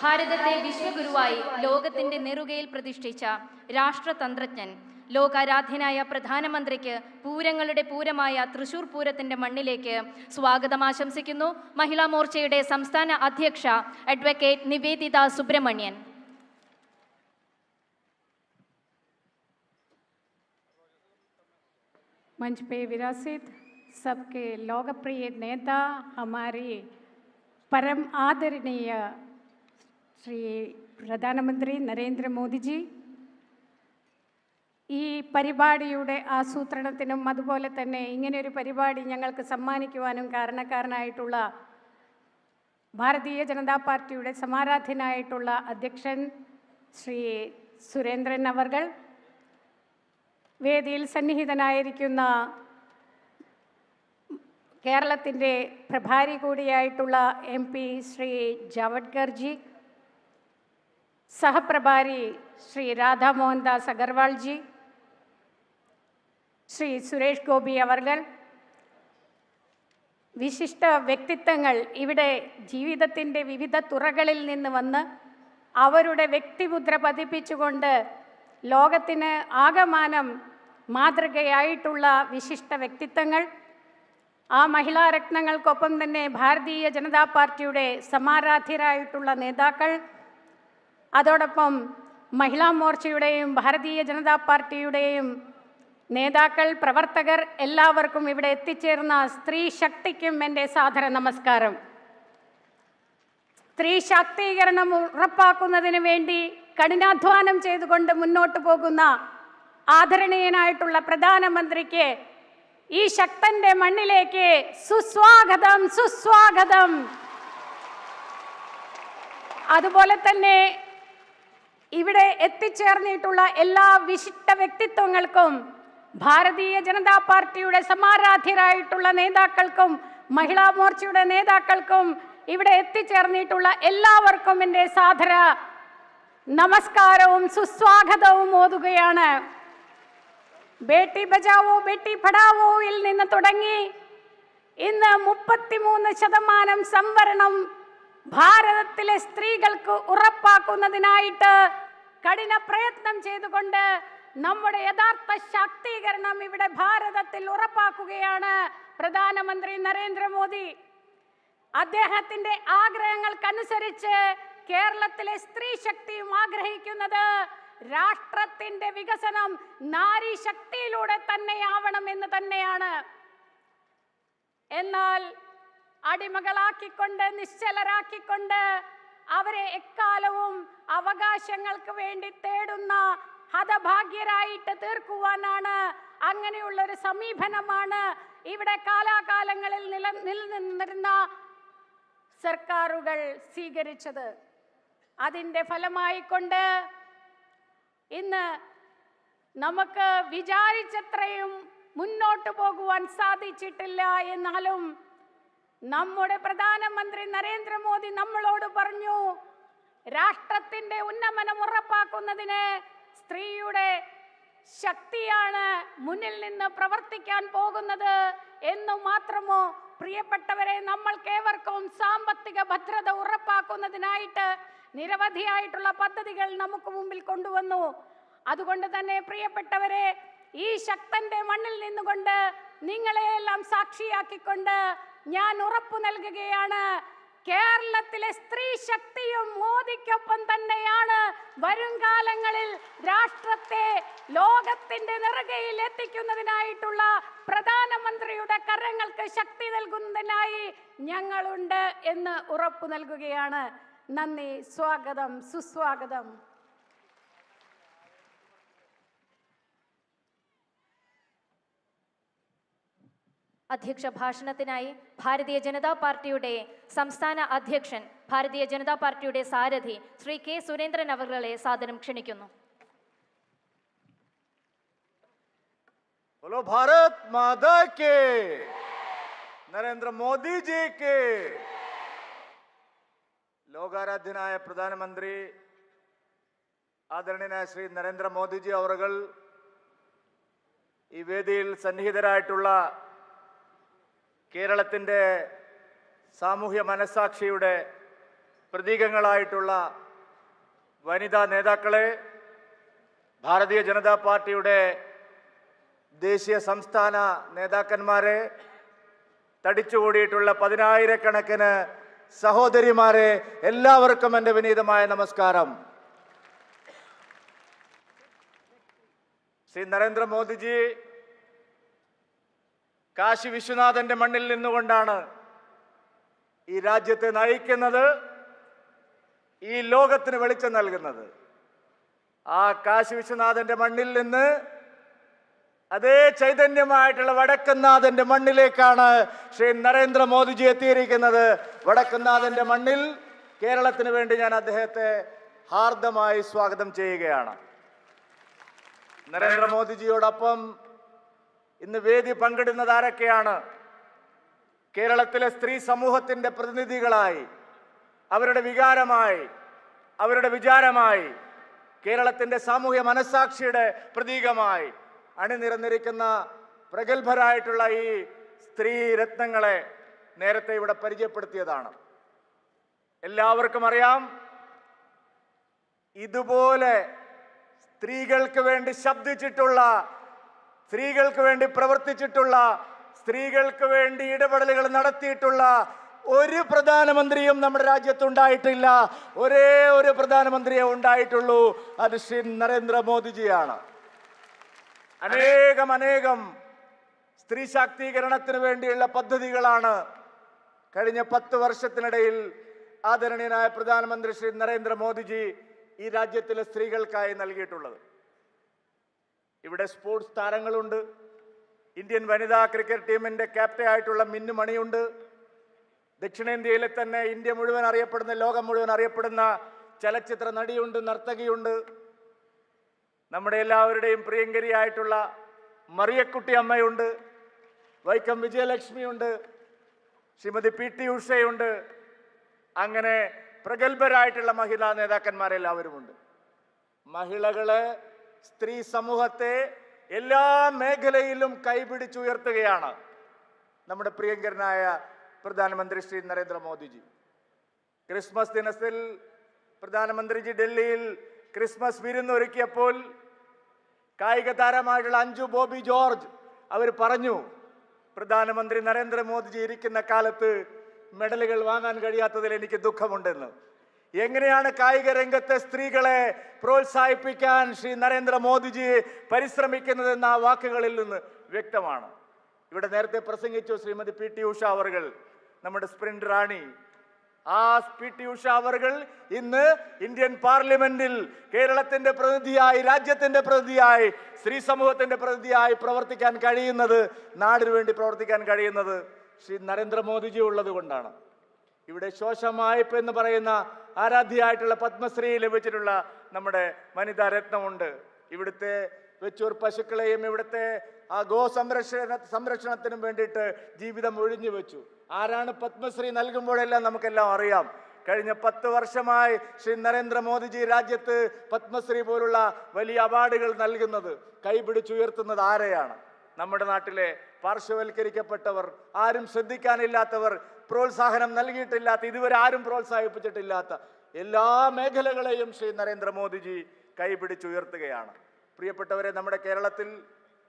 ഭാരതത്തെ വിശ്വഗുരുവായി ലോകത്തിന്റെ നെറുകയിൽ പ്രതിഷ്ഠിച്ച രാഷ്ട്രതന്ത്രജ്ഞൻ, ലോകാരാധ്യനായ പ്രധാനമന്ത്രിക്ക് പൂരങ്ങളുടെ പൂരമായ തൃശൂർ പൂരത്തിന്റെ മണ്ണിലേക്ക് സ്വാഗതം ആശംസിക്കുന്നു മഹിളാ മോർച്ചയുടെ സംസ്ഥാന അധ്യക്ഷ അഡ്വക്കേറ്റ് നിവേദിത സുബ്രഹ്മണ്യൻ. मंच पे विरासित सबके लोकप्रिय नेता हमारी परम आदरणीय श्री प्रधानमंत्री नरेंद्र मोदी जी, ഈ പരിപാടിയുടെ ആസൂത്രണത്തിനും അതുപോലെ തന്നെ ഇങ്ങനെയൊരു പരിപാടി ഞങ്ങൾക്ക് സമ്മാനിക്കുവാനും കാരണക്കാരനായിട്ടുള്ള ഭാരതീയ ജനതാ പാർട്ടിയുടെ സമാരാധ്യനായിട്ടുള്ള അധ്യക്ഷൻ ശ്രീ സുരേന്ദ്രൻ അവർകൾ, വേദിയിൽ സന്നിഹിതനായിരിക്കുന്ന കേരളത്തിൻ്റെ പ്രഭാരി കൂടിയായിട്ടുള്ള MP ശ്രീ ജാവഡ്കർ ജി, സഹപ്രഭാരി ശ്രീ രാധാ മോഹൻദാസ് അഗർവാൾ ജി, ശ്രീ സുരേഷ് ഗോപി അവർകൾ, വിശിഷ്ട വ്യക്തിത്വങ്ങൾ ഇവിടെ ജീവിതത്തിൻ്റെ വിവിധ തുറകളിൽ നിന്ന് വന്ന് അവരുടെ വ്യക്തിമുദ്ര പതിപ്പിച്ചുകൊണ്ട് ലോകത്തിന് ആകമാനം മാതൃകയായിട്ടുള്ള വിശിഷ്ട വ്യക്തിത്വങ്ങൾ, ആ മഹിളാരത്നങ്ങൾക്കൊപ്പം തന്നെ ഭാരതീയ ജനതാ പാർട്ടിയുടെ സമാരാധ്യരായിട്ടുള്ള നേതാക്കൾ, അതോടൊപ്പം മഹിളാ മോർച്ചയുടെയും ഭാരതീയ ജനതാ പാർട്ടിയുടെയും നേതാക്കൾ, പ്രവർത്തകർ, എല്ലാവർക്കും ഇവിടെ എത്തിച്ചേർന്ന സ്ത്രീ ശക്തിക്കും എൻ്റെ സാദര നമസ്കാരം. സ്ത്രീ ശാക്തീകരണം ഉറപ്പാക്കുന്നതിന് വേണ്ടി കഠിനാധ്വാനം ചെയ്തുകൊണ്ട് മുന്നോട്ട് പോകുന്ന ആദരണീയനായിട്ടുള്ള പ്രധാനമന്ത്രിക്ക് ഈ ശക്തന്റെ മണ്ണിലേക്ക് സുസ്വാഗതം, സുസ്വാഗതം. അതുപോലെ തന്നെ ഇവിടെ എത്തിച്ചേർന്നിട്ടുള്ള എല്ലാ വിശിഷ്ട വ്യക്തിത്വങ്ങൾക്കും, ഭാരതീയ ജനതാ പാർട്ടിയുടെ സമാരാധ്യരായിട്ടുള്ള നേതാക്കൾക്കും മഹിളാ മോർച്ചയുടെ നേതാക്കൾക്കും ഇവിടെ എത്തിച്ചേർന്നിട്ടുള്ള എല്ലാവർക്കും എൻ്റെ സാദര നമസ്കാരവും സുസ്വാഗതവും ഓതുകയാണ്. ബേട്ടി ബച്ചാവോ ബേട്ടി പഠാവോയിൽ നിന്ന് തുടങ്ങി ഇന്ന് 33% സംവരണം ഭാരതത്തിലെ സ്ത്രീകൾക്ക് ഉറപ്പാക്കുന്നതിനായിട്ട് കഠിന പ്രയത്നം ചെയ്തുകൊണ്ട് നമ്മുടെ യഥാർത്ഥ ശാക്തീകരണം ഇവിടെ ഭാരതത്തിൽ ഉറപ്പാക്കുകയാണ് പ്രധാനമന്ത്രി നരേന്ദ്രമോദി. അദ്ദേഹത്തിന്റെ ആഗ്രഹങ്ങൾക്കനുസരിച്ച് കേരളത്തിലെ സ്ത്രീ ശക്തിയും ആഗ്രഹിക്കുന്നത് രാഷ്ട്രത്തിന്റെ വികസനം നാരി ശക്തിയിലൂടെ തന്നെയാവണമെന്ന് തന്നെയാണ്. എന്നാൽ അടിമകളാക്കിക്കൊണ്ട്, നിശ്ചലരാക്കിക്കൊണ്ട് അവരെ എക്കാലവും അവകാശങ്ങൾക്ക് വേണ്ടി തേടുന്ന ഹതഭാഗ്യരായിട്ട് തീർക്കുവാനാണ്, അങ്ങനെയുള്ളൊരു സമീപനമാണ് ഇവിടെ കാലാകാലങ്ങളിൽ നിലനിന്നിരുന്ന സർക്കാരുകൾ സ്വീകരിച്ചത്. അതിൻ്റെ ഫലമായിക്കൊണ്ട് ഇന്ന് നമുക്ക് വിചാരിച്ചത്രയും മുന്നോട്ട് പോകുവാൻ സാധിച്ചിട്ടില്ല. എന്നാലും നമ്മുടെ പ്രധാനമന്ത്രി നരേന്ദ്രമോദി നമ്മളോട് പറഞ്ഞു, രാഷ്ട്രത്തിന്റെ ഉന്നമനം ഉറപ്പാക്കുന്നതിന് സ്ത്രീയുടെ ശക്തിയാണ് മുന്നിൽ നിന്ന് പ്രവർത്തിക്കാൻ പോകുന്നത് എന്നു മാത്രമോ? പ്രിയപ്പെട്ടവരെ, നമ്മൾക്കേവർക്കും സാമ്പത്തിക ഭദ്രത ഉറപ്പാക്കുന്നതിനായിട്ട് നിരവധിയായിട്ടുള്ള പദ്ധതികൾ നമുക്ക് മുമ്പിൽ കൊണ്ടുവന്നു. അതുകൊണ്ട് തന്നെ പ്രിയപ്പെട്ടവരെ, ഈ ശക്തന്റെ മണ്ണിൽ നിന്നുകൊണ്ട് നിങ്ങളെയെല്ലാം സാക്ഷിയാക്കിക്കൊണ്ട് ഞാൻ ഉറപ്പു നൽകുകയാണ്, കേരളത്തിലെ സ്ത്രീ ശക്തിയും മോദിക്കൊപ്പം തന്നെയാണ് വരും കാലങ്ങളിൽ രാഷ്ട്രത്തെ ലോകത്തിന്റെ നെറുകയിൽ എത്തിക്കുന്നതിനായിട്ടുള്ള പ്രധാനമന്ത്രിയുടെ കരങ്ങൾക്ക് ശക്തി നൽകുന്നതിനായി ഞങ്ങളുണ്ട് എന്ന് ഉറപ്പു നൽകുകയാണ്. നന്ദി, സ്വാഗതം, സുസ്വാഗതം. അധ്യക്ഷ ഭാഷണത്തിനായി ഭാരതീയ ജനതാ പാർട്ടിയുടെ സംസ്ഥാന അധ്യക്ഷൻ, ഭാരതീയ ജനതാ പാർട്ടിയുടെ സാരഥി ശ്രീ കെ സുരേന്ദ്രൻ അവരുടെ സാദരം ക്ഷണിക്കുന്നു. बोलो भारत माता के, नरेंद्र मोदी जी के. ലോകാരാധ്യനായ പ്രധാനമന്ത്രി ആദരണീയനായ ശ്രീ നരേന്ദ്രമോദിജി അവറുകൾ, ഈ വേദിയിൽ സന്നിഹിതരായിട്ടുള്ള കേരളത്തിൻ്റെ സാമൂഹ്യ മനസ്സാക്ഷിയുടെ പ്രതീകങ്ങളായിട്ടുള്ള വനിതാ നേതാക്കളെ, ഭാരതീയ ജനതാ പാർട്ടിയുടെ ദേശീയ സംസ്ഥാന നേതാക്കന്മാരെ, തടിച്ചുകൂടിയിട്ടുള്ള പതിനായിരക്കണക്കിന് സഹോദരിമാരെ, എല്ലാവർക്കും എൻ്റെ വിനീതമായ നമസ്കാരം. ശ്രീ നരേന്ദ്രമോദിജി കാശി വിശ്വനാഥന്റെ മണ്ണിൽ നിന്നുകൊണ്ടാണ് ഈ രാജ്യത്തെ നയിക്കുന്നത്, ഈ ലോകത്തിന് വെളിച്ചം നൽകുന്നത്. ആ കാശി വിശ്വനാഥന്റെ മണ്ണിൽ നിന്ന് അതേ ചൈതന്യമായിട്ടുള്ള വടക്കുംനാഥന്റെ മണ്ണിലേക്കാണ് ശ്രീ നരേന്ദ്രമോദിജി എത്തിയിരിക്കുന്നത്. വടക്കുംനാഥന്റെ മണ്ണിൽ കേരളത്തിന് വേണ്ടി ഞാൻ അദ്ദേഹത്തെ ഹാർദമായി സ്വാഗതം ചെയ്യുകയാണ്. നരേന്ദ്രമോദിജിയോടൊപ്പം ഇന്ന് വേദി പങ്കിടുന്നത് ആരൊക്കെയാണ്? കേരളത്തിലെ സ്ത്രീ സമൂഹത്തിന്റെ പ്രതിനിധികളായി, അവരുടെ വികാരമായി, അവരുടെ വിചാരമായി, കേരളത്തിന്റെ സാമൂഹ്യ മനസ്സാക്ഷിയുടെ പ്രതീകമായി അണിനിരന്നിരിക്കുന്ന പ്രഗത്ഭരായിട്ടുള്ള ഈ സ്ത്രീ രത്നങ്ങളെ നേരത്തെ ഇവിടെ പരിചയപ്പെടുത്തിയതാണ്. എല്ലാവർക്കും അറിയാം, ഇതുപോലെ സ്ത്രീകൾക്ക് വേണ്ടി ശബ്ദിച്ചിട്ടുള്ള, സ്ത്രീകൾക്ക് വേണ്ടി പ്രവർത്തിച്ചിട്ടുള്ള, സ്ത്രീകൾക്ക് വേണ്ടി ഇടപെടലുകൾ നടത്തിയിട്ടുള്ള ഒരു പ്രധാനമന്ത്രിയും നമ്മുടെ രാജ്യത്തുണ്ടായിട്ടില്ല. ഒരേ ഒരു പ്രധാനമന്ത്രിയെ ഉണ്ടായിട്ടുള്ളൂ, അത് ശ്രീ നരേന്ദ്രമോദിജിയാണ്. അനേകം സ്ത്രീ ശാക്തീകരണത്തിന് വേണ്ടിയുള്ള പദ്ധതികളാണ് കഴിഞ്ഞ 10 വർഷത്തിനിടയിൽ ആദരണീയനായ പ്രധാനമന്ത്രി ശ്രീ നരേന്ദ്രമോദിജി ഈ രാജ്യത്തിലെ സ്ത്രീകൾക്കായി നൽകിയിട്ടുള്ളത്. ഇവിടെ സ്പോർട്സ് താരങ്ങളുണ്ട്. ഇന്ത്യൻ വനിതാ ക്രിക്കറ്റ് ടീമിന്റെ ക്യാപ്റ്റൻ ആയിട്ടുള്ള മിന്നു മണിയുണ്ട്. ദക്ഷിണേന്ത്യയിലെ തന്നെ ഇന്ത്യ മുഴുവൻ അറിയപ്പെടുന്ന, ലോകം മുഴുവൻ അറിയപ്പെടുന്ന ചലച്ചിത്ര നടിയുണ്ട്, നർത്തകിയുണ്ട്. നമ്മുടെ എല്ലാവരുടെയും പ്രിയങ്കരിയായിട്ടുള്ള മറിയക്കുട്ടി അമ്മയുണ്ട്, വൈക്കം വിജയലക്ഷ്മിയുണ്ട്, ശ്രീമതി PT ഉഷയുണ്ട്. അങ്ങനെ പ്രഗത്ഭരായിട്ടുള്ള മഹിളാ നേതാക്കന്മാരെല്ലാവരുമുണ്ട്. മഹിളകളെ, സ്ത്രീ സമൂഹത്തെ എല്ലാ മേഖലയിലും കൈപിടിച്ചുയർത്തുകയാണ് നമ്മുടെ പ്രിയങ്കരനായ പ്രധാനമന്ത്രി ശ്രീ നരേന്ദ്രമോദിജി. ക്രിസ്മസ് ദിനത്തിൽ പ്രധാനമന്ത്രിജി ഡൽഹിയിൽ ക്രിസ്മസ് വിരുന്നൊരുക്കിയപ്പോൾ കായിക താരമായിട്ടുള്ള അഞ്ജു ബോബി ജോർജ് അവർ പറഞ്ഞു, പ്രധാനമന്ത്രി നരേന്ദ്രമോദിജി ഇരിക്കുന്ന കാലത്ത് മെഡലുകൾ വാങ്ങാൻ കഴിയാത്തതിൽ എനിക്ക് ദുഃഖമുണ്ടെന്ന്. എങ്ങനെയാണ് കായിക രംഗത്തെ സ്ത്രീകളെ പ്രോത്സാഹിപ്പിക്കാൻ ശ്രീ നരേന്ദ്രമോദിജി പരിശ്രമിക്കുന്നതെന്ന ആ വാക്കുകളിൽ നിന്ന് വ്യക്തമാണ്. ഇവിടെ നേരത്തെ പ്രസംഗിച്ചു ശ്രീമതി PT ഉഷ അവർകൾ, നമ്മുടെ സ്പ്രിന്റ് റാണി. ആ PT ഉഷ അവർകൾ ഇന്ന് ഇന്ത്യൻ പാർലമെന്റിൽ കേരളത്തിന്റെ പ്രതിനിധിയായി, രാജ്യത്തിന്റെ പ്രതിനിധിയായി, സ്ത്രീ സമൂഹത്തിന്റെ പ്രതിനിധിയായി പ്രവർത്തിക്കാൻ കഴിയുന്നത്, നാടിനു വേണ്ടി പ്രവർത്തിക്കാൻ കഴിയുന്നത് ശ്രീ നരേന്ദ്രമോദിജി ഉള്ളത് കൊണ്ടാണ്. ഇവിടെ ശോശമായ്പ് എന്ന് പറയുന്ന ആരാധ്യയായിട്ടുള്ള പത്മശ്രീ ലഭിച്ചിട്ടുള്ള നമ്മുടെ വനിതാ രത്നമുണ്ട്. ഇവിടുത്തെ വെച്ചൂർ പശുക്കളെയും ഇവിടുത്തെ ആ സംരക്ഷണത്തിനും വേണ്ടിയിട്ട് ജീവിതം ഒഴിഞ്ഞു വെച്ചു. ആരാണ് പത്മശ്രീ നൽകുമ്പോഴെല്ലാം നമുക്കെല്ലാം അറിയാം. കഴിഞ്ഞ 10 വർഷമായി ശ്രീ നരേന്ദ്രമോദിജി രാജ്യത്ത് പത്മശ്രീ പോലുള്ള വലിയ അവാർഡുകൾ നൽകുന്നത്, കൈപിടിച്ചുയർത്തുന്നത് ആരെയാണ്? നമ്മുടെ നാട്ടിലെ പാർശ്വവൽക്കരിക്കപ്പെട്ടവർ, ആരും ശ്രദ്ധിക്കാനില്ലാത്തവർ, പ്രോത്സാഹനം നൽകിയിട്ടില്ലാത്ത, ഇതുവരെ ആരും പ്രോത്സാഹിപ്പിച്ചിട്ടില്ലാത്ത എല്ലാ മേഖലകളെയും ശ്രീ നരേന്ദ്രമോദിജി കൈപിടിച്ചുയർത്തുകയാണ്. പ്രിയപ്പെട്ടവരെ, നമ്മുടെ കേരളത്തിൽ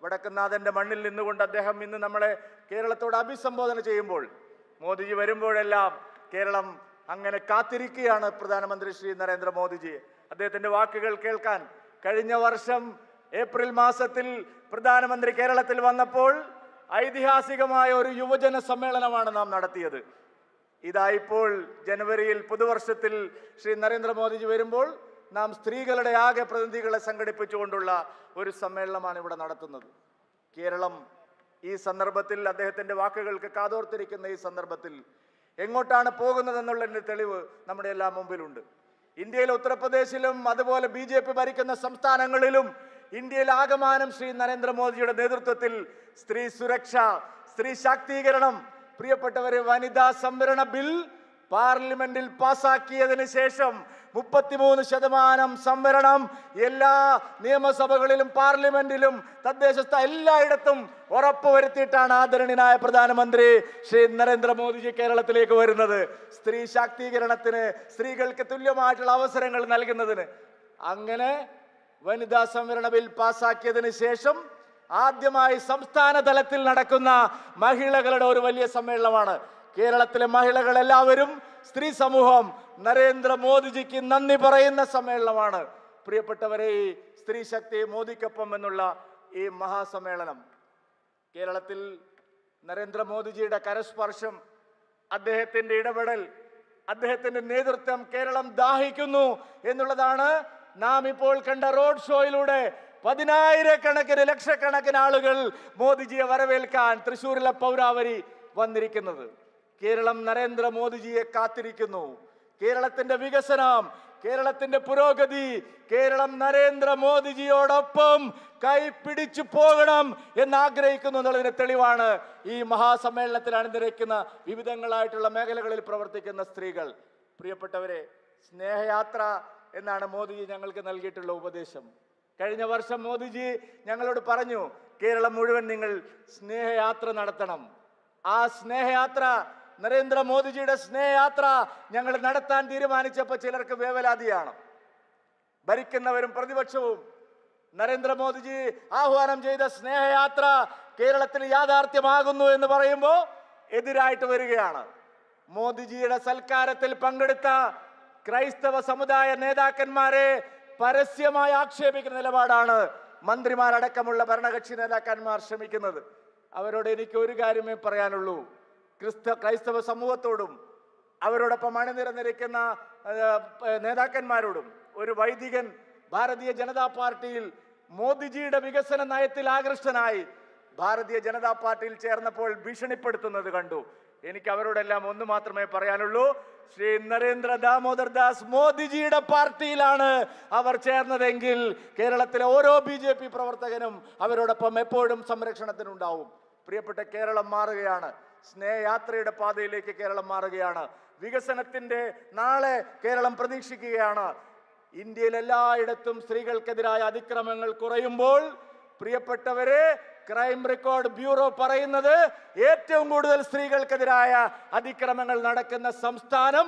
വടക്കുംനാഥന്റെ മണ്ണിൽ നിന്നുകൊണ്ട് അദ്ദേഹം ഇന്ന് നമ്മളെ കേരളത്തോട് അഭിസംബോധന ചെയ്യുമ്പോൾ, മോദിജി വരുമ്പോഴെല്ലാം കേരളം അങ്ങനെ കാത്തിരിക്കുകയാണ് പ്രധാനമന്ത്രി ശ്രീ നരേന്ദ്രമോദിജി അദ്ദേഹത്തിന്റെ വാക്കുകൾ കേൾക്കാൻ. കഴിഞ്ഞ വർഷം ഏപ്രിൽ മാസത്തിൽ പ്രധാനമന്ത്രി കേരളത്തിൽ വന്നപ്പോൾ ഐതിഹാസികമായ ഒരു യുവജന സമ്മേളനമാണ് നാം നടത്തിയത്. ഇതായിപ്പോൾ ജനുവരിയിൽ പുതുവർഷത്തിൽ ശ്രീ നരേന്ദ്രമോദിജി വരുമ്പോൾ നാം സ്ത്രീകളുടെ ആകെ പ്രതിനിധികളെ സംഘടിപ്പിച്ചുകൊണ്ടുള്ള ഒരു സമ്മേളനമാണ് ഇവിടെ നടത്തുന്നത്. കേരളം ഈ സന്ദർഭത്തിൽ, അദ്ദേഹത്തിന്റെ വാക്കുകൾക്ക് കാതോർത്തിരിക്കുന്ന ഈ സന്ദർഭത്തിൽ എങ്ങോട്ടാണ് പോകുന്നതെന്നുള്ളതിന്റെ തെളിവ് നമ്മുടെ എല്ലാം മുമ്പിലുണ്ട്. ഇന്ത്യയിലെ ഉത്തർപ്രദേശിലും അതുപോലെ BJP ഭരിക്കുന്ന സംസ്ഥാനങ്ങളിലും ഇന്ത്യയിൽ ആകമാനം ശ്രീ നരേന്ദ്രമോദിയുടെ നേതൃത്വത്തിൽ സ്ത്രീ സുരക്ഷ, സ്ത്രീ ശാക്തീകരണം, പ്രിയപ്പെട്ടവരെ, വനിതാ സംവരണ ബിൽ പാർലമെന്റിൽ പാസാക്കിയതിനു ശേഷം 33% സംവരണം എല്ലാ നിയമസഭകളിലും പാർലമെന്റിലും തദ്ദേശ എല്ലായിടത്തും ഉറപ്പുവരുത്തിയിട്ടാണ് ആദരണീയനായ പ്രധാനമന്ത്രി ശ്രീ നരേന്ദ്രമോദിജി കേരളത്തിലേക്ക് വരുന്നത്. സ്ത്രീ ശാക്തീകരണത്തിന്, സ്ത്രീകൾക്ക് തുല്യമായിട്ടുള്ള അവസരങ്ങൾ നൽകുന്നതിന്. അങ്ങനെ വനിതാ സംവരണ ബിൽ പാസാക്കിയതിന് ശേഷം ആദ്യമായി സംസ്ഥാന തലത്തിൽ നടക്കുന്ന മഹിളകളുടെ ഒരു വലിയ സമ്മേളനമാണ്. കേരളത്തിലെ മഹിളകൾ എല്ലാവരും, സ്ത്രീ സമൂഹം നരേന്ദ്രമോദിജിക്ക് നന്ദി പറയുന്ന സമ്മേളനമാണ്. പ്രിയപ്പെട്ടവരെ, ഈ സ്ത്രീ ശക്തി മോദിക്കൊപ്പം എന്നുള്ള ഈ മഹാസമ്മേളനം കേരളത്തിൽ നരേന്ദ്രമോദിജിയുടെ കരസ്പർശം, അദ്ദേഹത്തിന്റെ ഇടപെടൽ, അദ്ദേഹത്തിന്റെ നേതൃത്വം കേരളം ദാഹിക്കുന്നു എന്നുള്ളതാണ് നാം ഇപ്പോൾ കണ്ട റോഡ് ഷോയിലൂടെ 10,000 ലക്ഷക്കണക്കിന് ആളുകൾ മോദിജിയെ വരവേൽക്കാൻ തൃശ്ശൂരിലെ പൗരാവരി വന്നിരിക്കുന്നത്. കേരളം നരേന്ദ്രമോദിജിയെ കാത്തിരിക്കുന്നു. കേരളത്തിന്റെ വികസനം, കേരളത്തിന്റെ പുരോഗതി, കേരളം നരേന്ദ്രമോദിജിയോടൊപ്പം കൈപിടിച്ചു പോകണം എന്നാഗ്രഹിക്കുന്നു എന്നുള്ളതിന് തെളിവാണ് ഈ മഹാസമ്മേളനത്തിൽ അണിനിരക്കുന്ന വിവിധങ്ങളായിട്ടുള്ള മേഖലകളിൽ പ്രവർത്തിക്കുന്ന സ്ത്രീകൾ. പ്രിയപ്പെട്ടവരെ, സ്നേഹയാത്ര എന്നാണ് മോദിജി ഞങ്ങൾക്ക് നൽകിയിട്ടുള്ള ഉപദേശം. കഴിഞ്ഞ വർഷം മോദിജി ഞങ്ങളോട് പറഞ്ഞു, കേരളം മുഴുവൻ നിങ്ങൾ സ്നേഹയാത്ര നടത്തണം. ആ സ്നേഹയാത്ര, നരേന്ദ്രമോദിജിയുടെ സ്നേഹയാത്ര ഞങ്ങൾ നടത്താൻ തീരുമാനിച്ചപ്പോൾ ചിലർക്ക് വേവലാതിയാണ്. ഭരിക്കുന്നവരും പ്രതിപക്ഷവും നരേന്ദ്രമോദിജി ആഹ്വാനം ചെയ്ത സ്നേഹയാത്ര കേരളത്തിൽ യാഥാർത്ഥ്യമാകുന്നു എന്ന് പറയുമ്പോൾ എതിരായിട്ട് വരികയാണ്. മോദിജിയുടെ സൽക്കാരത്തിൽ പങ്കെടുത്ത ക്രൈസ്തവ സമുദായ നേതാക്കന്മാരെ പരസ്യമായി ആക്ഷേപിക്കുന്ന നിലപാടാണ് മന്ത്രിമാരടക്കമുള്ള ഭരണകക്ഷി നേതാക്കന്മാർ ശ്രമിക്കുന്നത്. അവരോട് എനിക്ക് ഒരു കാര്യമേ പറയാനുള്ളൂ. ക്രൈസ്തവ സമൂഹത്തോടും അവരോടൊപ്പം അണിനിരന്നിരിക്കുന്ന നേതാക്കന്മാരോടും, ഒരു വൈദികൻ ഭാരതീയ ജനതാ പാർട്ടിയിൽ മോദിജിയുടെ വികസന നയത്തിൽ ആകൃഷ്ടനായി ഭാരതീയ ജനതാ പാർട്ടിയിൽ ചേർന്നപ്പോൾ ഭീഷണിപ്പെടുത്തുന്നത് കണ്ടു. എനിക്ക് അവരോടെല്ലാം ഒന്ന് മാത്രമേ പറയാനുള്ളൂ. ശ്രീ നരേന്ദ്ര ദാമോദർ ദാസ് മോദിജിയുടെ പാർട്ടിയിലാണ് അവർ ചേർന്നതെങ്കിൽ കേരളത്തിലെ ഓരോ BJP പ്രവർത്തകനും അവരോടൊപ്പം എപ്പോഴും സംരക്ഷണത്തിനുണ്ടാവും. പ്രിയപ്പെട്ട, കേരളം മാറുകയാണ്. സ്നേഹയാത്രയുടെ പാതയിലേക്ക് കേരളം മാറുകയാണ്. വികസനത്തിന്റെ നാളെ കേരളം പ്രതീക്ഷിക്കുകയാണ്. ഇന്ത്യയിൽ എല്ലായിടത്തും സ്ത്രീകൾക്കെതിരായ അതിക്രമങ്ങൾ കുറയുമ്പോൾ, പ്രിയപ്പെട്ടവരെ, ക്രൈം റെക്കോർഡ് ബ്യൂറോ പറയുന്നത് ഏറ്റവും കൂടുതൽ സ്ത്രീകൾക്കെതിരായ അതിക്രമങ്ങൾ നടക്കുന്ന സംസ്ഥാനം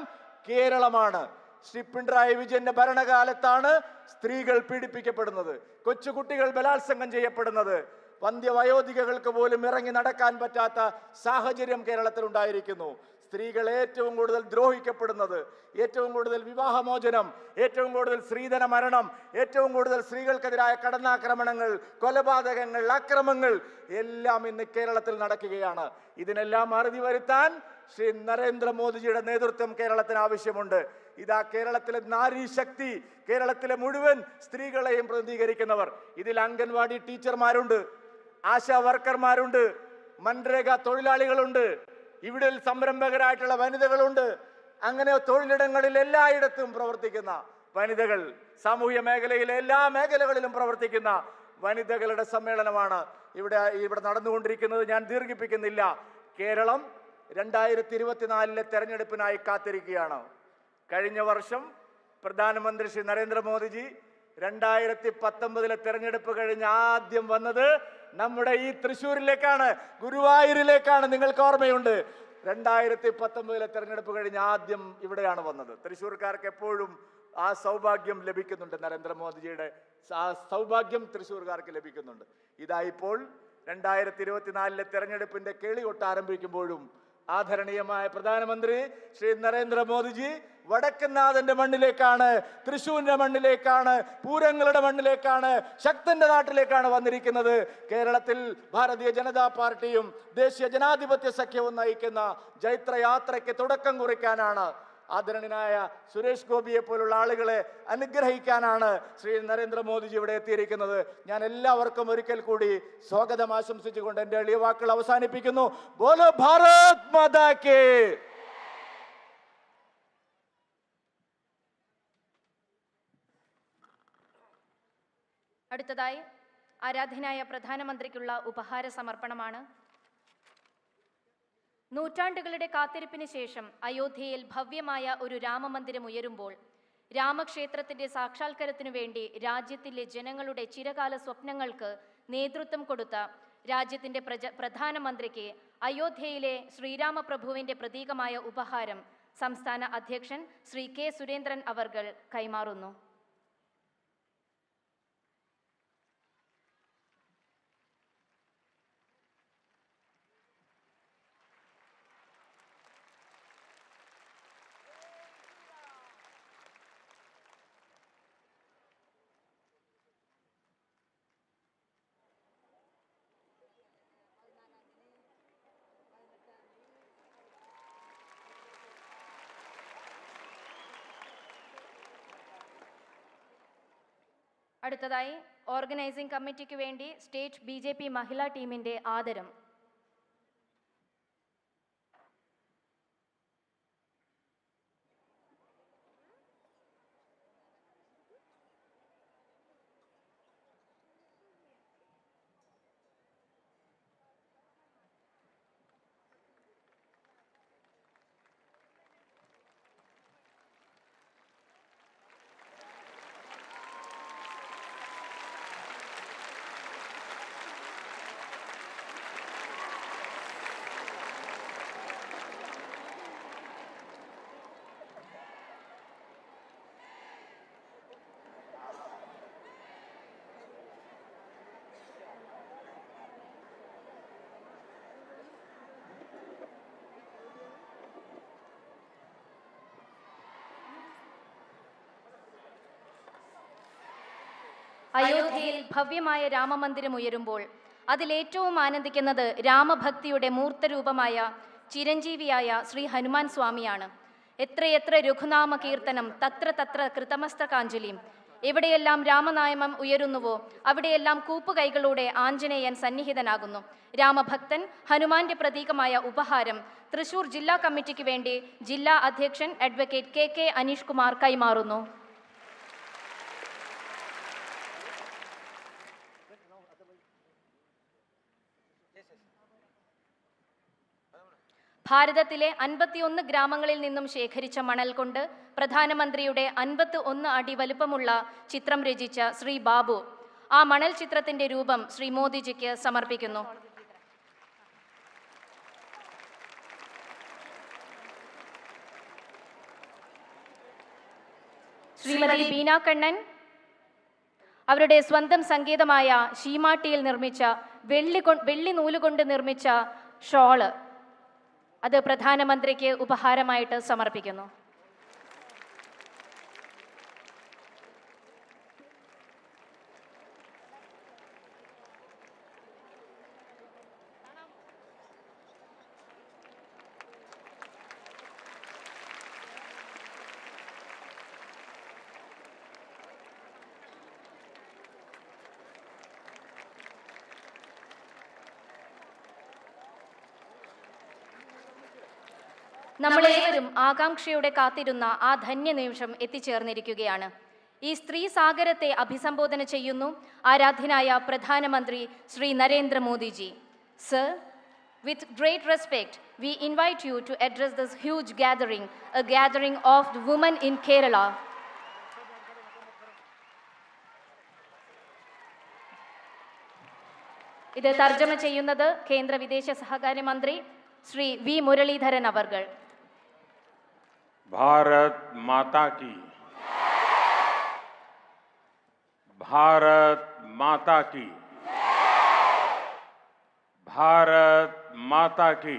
കേരളമാണ്. ശ്രീ പിണറായി വിജയന്റെ ഭരണകാലത്താണ് സ്ത്രീകൾ പീഡിപ്പിക്കപ്പെടുന്നത്, കൊച്ചുകുട്ടികൾ ബലാത്സംഗം ചെയ്യപ്പെടുന്നത്, വന്ധ്യവയോധികൾക്ക് പോലും ഇറങ്ങി നടക്കാൻ പറ്റാത്ത സാഹചര്യം കേരളത്തിൽ ഉണ്ടായിരിക്കുന്നു. സ്ത്രീകൾ ഏറ്റവും കൂടുതൽ ദ്രോഹിക്കപ്പെടുന്നത്, ഏറ്റവും കൂടുതൽ വിവാഹമോചനം, ഏറ്റവും കൂടുതൽ സ്ത്രീധന മരണം, ഏറ്റവും കൂടുതൽ സ്ത്രീകൾക്കെതിരായ കടന്നാക്രമണങ്ങൾ, കൊലപാതകങ്ങൾ, അക്രമങ്ങൾ എല്ലാം ഇന്ന് കേരളത്തിൽ നടക്കുകയാണ്. ഇതിനെല്ലാം അറുതി വരുത്താൻ ശ്രീ നരേന്ദ്രമോദിജിയുടെ നേതൃത്വം കേരളത്തിന് ആവശ്യമുണ്ട്. ഇതാ കേരളത്തിലെ നാരീ ശക്തി, കേരളത്തിലെ മുഴുവൻ സ്ത്രീകളെയും പ്രതിനിധീകരിക്കുന്നവർ. ഇതിൽ അംഗൻവാടി ടീച്ചർമാരുണ്ട്, ആശാ വർക്കർമാരുണ്ട്, മൻരേഗ തൊഴിലാളികളുണ്ട്, ഇവിടെ സംരംഭകരായിട്ടുള്ള വനിതകളുണ്ട്. അങ്ങനെ തൊഴിലിടങ്ങളിൽ എല്ലായിടത്തും പ്രവർത്തിക്കുന്ന വനിതകൾ, സാമൂഹ്യ മേഖലയിലെ എല്ലാ മേഖലകളിലും പ്രവർത്തിക്കുന്ന വനിതകളുടെ സമ്മേളനമാണ് ഇവിടെ നടന്നുകൊണ്ടിരിക്കുന്നത്. ഞാൻ ദീർഘിപ്പിക്കുന്നില്ല. കേരളം 2024 തെരഞ്ഞെടുപ്പിനായി കാത്തിരിക്കുകയാണ്. കഴിഞ്ഞ വർഷം പ്രധാനമന്ത്രി ശ്രീ നരേന്ദ്രമോദിജി 2019 തെരഞ്ഞെടുപ്പ് കഴിഞ്ഞ് ആദ്യം വന്നത് നമ്മുടെ ഈ തൃശ്ശൂരിലേക്കാണ്, ഗുരുവായൂരിലേക്കാണ്. നിങ്ങൾക്ക് ഓർമ്മയുണ്ട്, 2019 തെരഞ്ഞെടുപ്പ് കഴിഞ്ഞ് ആദ്യം ഇവിടെയാണ് വന്നത്. തൃശ്ശൂർക്കാർക്ക് എപ്പോഴും ആ സൗഭാഗ്യം ലഭിക്കുന്നുണ്ട്. നരേന്ദ്രമോദിജിയുടെ ആ സൗഭാഗ്യം തൃശ്ശൂർക്കാർക്ക് ലഭിക്കുന്നുണ്ട്. ഇതായിപ്പോൾ 2024 തെരഞ്ഞെടുപ്പിന്റെ കേളി കൊട്ട് ആരംഭിക്കുമ്പോഴും ആദരണീയമായ പ്രധാനമന്ത്രി ശ്രീ നരേന്ദ്രമോദിജി വടക്കനാഥന്റെ മണ്ണിലേക്കാണ്, തൃശ്ശൂരിന്റെ മണ്ണിലേക്കാണ്, പൂരങ്ങളുടെ മണ്ണിലേക്കാണ്, ശക്തന്റെ നാട്ടിലേക്കാണ് വന്നിരിക്കുന്നത്. കേരളത്തിൽ ഭാരതീയ ജനതാ പാർട്ടിയും ദേശീയ ജനാധിപത്യ സഖ്യവും നയിക്കുന്ന ജൈത്രയാത്രയ്ക്ക് തുടക്കം കുറിക്കാനാണ്. ആദരണീയനായ സുരേഷ് ഗോപിയെ പോലുള്ള ആളുകളെ അനുഗ്രഹിക്കാനാണ് ശ്രീ നരേന്ദ്രമോദിജി ഇവിടെ എത്തിയിരിക്കുന്നത്. ഞാൻ എല്ലാവർക്കും ഒരിക്കൽ കൂടി സ്വാഗതം ആശംസിച്ചുകൊണ്ട് എൻ്റെ എളിയ വാക്കുകൾ അവസാനിപ്പിക്കുന്നു. ബോലോ ഭാരത് മാതാ കി. അടുത്തതായി ആരാധ്യനായ പ്രധാനമന്ത്രിക്കുള്ള ഉപഹാര സമർപ്പണമാണ്. നൂറ്റാണ്ടുകളുടെ കാത്തിരിപ്പിന് ശേഷം അയോധ്യയിൽ ഭവ്യമായ ഒരു രാമമന്ദിരം ഉയരുമ്പോൾ രാമക്ഷേത്രത്തിന്റെ സാക്ഷാത്കാരത്തിനു വേണ്ടി രാജ്യത്തിലെ ജനങ്ങളുടെ ചിരകാല സ്വപ്നങ്ങൾക്ക് നേതൃത്വം കൊടുത്ത രാജ്യത്തിന്റെ പ്രധാനമന്ത്രിക്ക് അയോധ്യയിലെ ശ്രീരാമപ്രഭുവിന്റെ പ്രതീകമായ ഉപഹാരം സംസ്ഥാന അധ്യക്ഷൻ ശ്രീ കെ സുരേന്ദ്രൻ അവർകൾ കൈമാറുന്നു. അടുത്തതായി ഓർഗനൈസിംഗ് കമ്മിറ്റിക്ക് വേണ്ടി സ്റ്റേറ്റ് BJP മഹിളാ ടീമിന്റെ ആദരം. അയോധ്യയിൽ ഭവ്യമായ രാമമന്ദിരം ഉയരുമ്പോൾ അതിലേറ്റവും ആനന്ദിക്കുന്നത് രാമഭക്തിയുടെ മൂർത്തരൂപമായ ചിരഞ്ജീവിയായ ശ്രീ ഹനുമാൻ സ്വാമിയാണ്. എത്രയെത്ര രഘുനാമ കീർത്തനം തത്ര തത്ര കൃതമസ്തകാഞ്ജലിയും. എവിടെയെല്ലാം രാമനാമം ഉയരുന്നുവോ അവിടെയെല്ലാം കൂപ്പുകൈകളോടെ ആഞ്ജനേയൻ സന്നിഹിതനാകുന്നു. രാമഭക്തൻ ഹനുമാന്റെ പ്രതീകമായ ഉപഹാരം തൃശൂർ ജില്ലാ കമ്മിറ്റിക്ക് വേണ്ടി ജില്ലാ അധ്യക്ഷൻ അഡ്വക്കേറ്റ് KK അനീഷ് കുമാർ കൈമാറുന്നു. ഭാരതത്തിലെ 51 ഗ്രാമങ്ങളിൽ നിന്നും ശേഖരിച്ച മണൽ കൊണ്ട് പ്രധാനമന്ത്രിയുടെ 51 അടി വലുപ്പമുള്ള ചിത്രം രചിച്ച ശ്രീ ബാബു ആ മണൽ ചിത്രത്തിന്റെ രൂപം ശ്രീ മോദിജിക്ക് സമർപ്പിക്കുന്നു. ശ്രീമതി ബീന കണ്ണൻ അവരുടെ സ്വന്തം സംഗീതമായ ശീമാട്ടിയിൽ നിർമ്മിച്ച വെള്ളി നൂലുകൊണ്ട് നിർമ്മിച്ച ഷോള് അത് പ്രധാനമന്ത്രിക്ക് ഉപഹാരമായിട്ട് സമർപ്പിക്കുന്നു. നമ്മളേവരും ആകാംക്ഷയോടെ കാത്തിരുന്ന ആ ധന്യ നിമിഷം എത്തിച്ചേർന്നിരിക്കുകയാണ്. ഈ സ്ത്രീ സാഗരത്തെ അഭിസംബോധന ചെയ്യുന്നു ആരാധ്യനായ പ്രധാനമന്ത്രി Shri Narendra Modiji. Sir, with great respect, we invite you to address this huge gathering, a gathering of the women in Kerala. ഇത് തർജ്ജമ ചെയ്യുന്നത് കേന്ദ്ര വിദേശ സഹകാര്യ മന്ത്രി ശ്രീ V മുരളീധരൻ അവർകൾ. भारत माता की, भारत माता की, भारत माता की।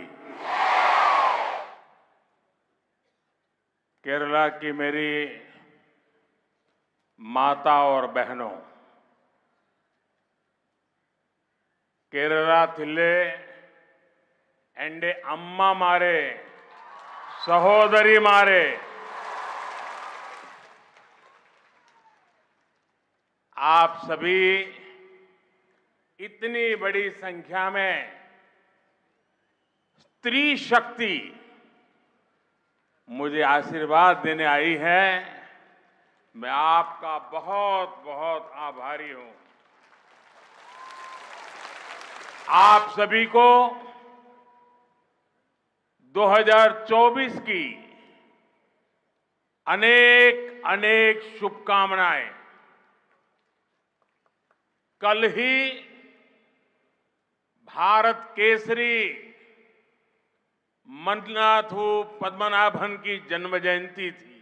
केरला की मेरी माता और बहनों, केरला थिल्ले एंडे अम्मा मारे सहोदरी मारे, आप सभी इतनी बड़ी संख्या में स्त्री शक्ति मुझे आशीर्वाद देने आई है। मैं आपका बहुत बहुत आभारी हूं। आप सभी को 2024 की अनेक अनेक शुभकामनाएं। कल ही भारत केसरी मन्नाथू पद्मनाभन की जन्म जयंती थी।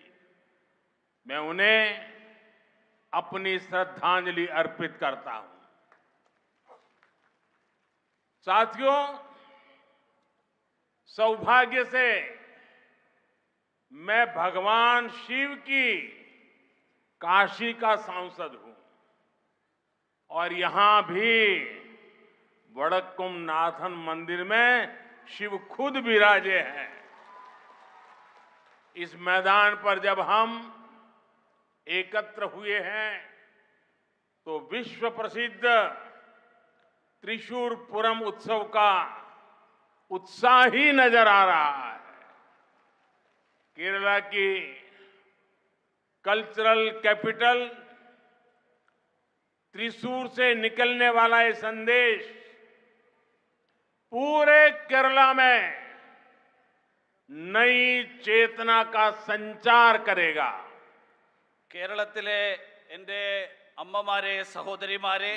मैं उन्हें अपनी श्रद्धांजलि अर्पित करता हूं। साथियों, सौभाग्य से मैं भगवान शिव की काशी का सांसद हूं और यहां भी वडक्कुम नाथन मंदिर में शिव खुद विराजे हैं। इस मैदान पर जब हम एकत्र हुए हैं तो विश्व प्रसिद्ध त्रिशूरपुरम उत्सव का उत्साह ही नजर आ रहा है। केरला की कल्चरल कैपिटल त्रिशूर से निकलने वाला ये संदेश पूरे केरला में नई चेतना का संचार करेगा। കേരളത്തിലെ എൻ്റെ അമ്മമാരെ, സഹോദരിമാരെ,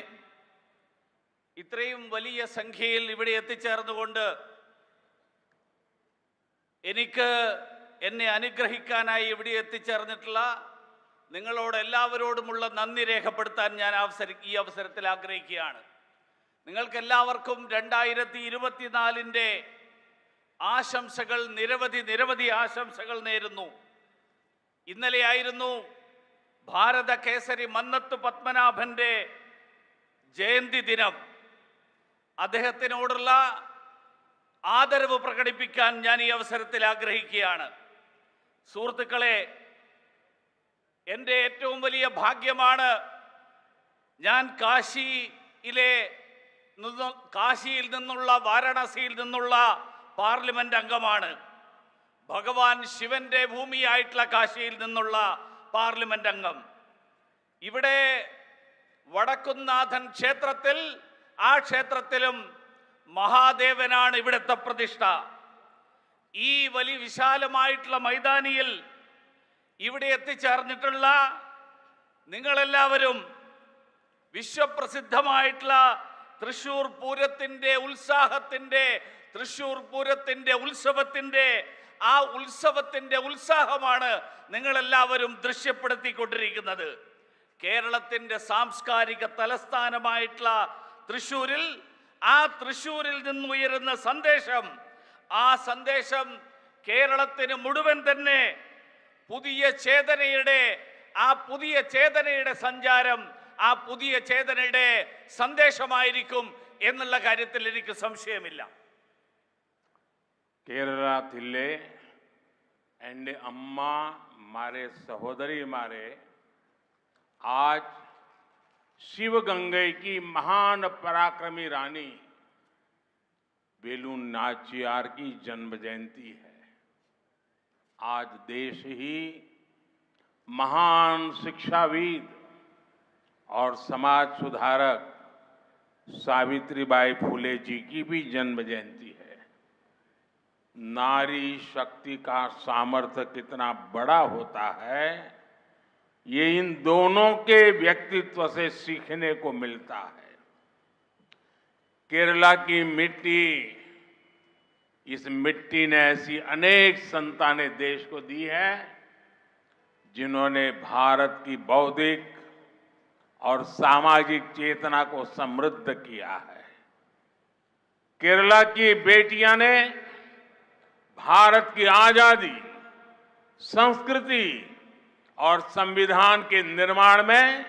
ഇത്രയും വലിയ സംഖ്യയിൽ ഇവിടെ എത്തിച്ചേർന്നുകൊണ്ട് എനിക്ക് എന്നെ അനുഗ്രഹിക്കാനായി ഇവിടെ എത്തിച്ചേർന്നിട്ടുള്ള നിങ്ങളോട് എല്ലാവരോടുമുള്ള നന്ദി രേഖപ്പെടുത്താൻ ഞാൻ ഈ അവസരത്തിൽ ആഗ്രഹിക്കുകയാണ്. നിങ്ങൾക്കെല്ലാവർക്കും 2024 ആശംസകൾ, നിരവധി ആശംസകൾ നേരുന്നു. ഇന്നലെയായിരുന്നു ഭാരത കേസരി മന്നത്ത് പത്മനാഭന്റെ ജയന്തി ദിനം. അദ്ദേഹത്തിനോടുള്ള ആദരവ് പ്രകടിപ്പിക്കാൻ ഞാൻ ഈ അവസരത്തിൽ ആഗ്രഹിക്കുകയാണ്. സുഹൃത്തുക്കളെ, എൻ്റെ ഏറ്റവും വലിയ ഭാഗ്യമാണ് ഞാൻ കാശിയിൽ നിന്നുള്ള, വാരണാസിയിൽ നിന്നുള്ള പാർലമെന്റ് അംഗമാണ്. ഭഗവാൻ ശിവന്റെ ഭൂമിയായിട്ടുള്ള കാശിയിൽ നിന്നുള്ള പാർലമെന്റ് അംഗം. ഇവിടെ വടക്കുംനാഥൻ ക്ഷേത്രത്തിൽ, ആ ക്ഷേത്രത്തിലും മഹാദേവനാണ് ഇവിടുത്തെ പ്രതിഷ്ഠ. ഈ വലിയ വിശാലമായിട്ടുള്ള മൈതാനിയിൽ ഇവിടെ എത്തിച്ചേർന്നിട്ടുള്ള നിങ്ങളെല്ലാവരും വിശ്വപ്രസിദ്ധമായിട്ടുള്ള തൃശ്ശൂർ പൂരത്തിന്റെ ഉത്സാഹത്തിന്റെ, തൃശ്ശൂർ പൂരത്തിന്റെ ഉത്സവത്തിന്റെ ആ ഉത്സവത്തിന്റെ ഉത്സാഹമാണ് നിങ്ങളെല്ലാവരും ദൃശ്യപ്പെടുത്തിക്കൊണ്ടിരിക്കുന്നത്. കേരളത്തിന്റെ സാംസ്കാരിക തലസ്ഥാനമായിട്ടുള്ള തൃശ്ശൂരിൽ, ആ തൃശ്ശൂരിൽ നിന്നുയരുന്ന സന്ദേശം, ആ സന്ദേശം കേരളത്തിന് മുഴുവൻ തന്നെ പുതിയ ചേതനയുടെ സഞ്ചാരം, ആ പുതിയ ചേതനയുടെ സന്ദേശമായിരിക്കും എന്നുള്ള കാര്യത്തിൽ എനിക്ക് സംശയമില്ല. കേരളത്തിലെ എൻ്റെ അമ്മ, मारे सहोदरी मारे, आज शिवगंगे की महान पराक्रमी रानी बेलू नाचियार की जन्म जयंती है। आज देश ही महान शिक्षाविद और समाज सुधारक सावित्रीबाई फुले जी की भी जन्म जयंती है। नारी शक्ति का सामर्थ्य कितना बड़ा होता है, ये इन दोनों के व्यक्तित्व से सीखने को मिलता है। केरला की मिट्टी, इस मिट्टी ने ऐसी अनेक संतानें देश को दी है जिन्होंने भारत की बौद्धिक और सामाजिक चेतना को समृद्ध किया है। केरला की बेटियां ने भारत की आजादी, संस्कृति और संविधान के निर्माण में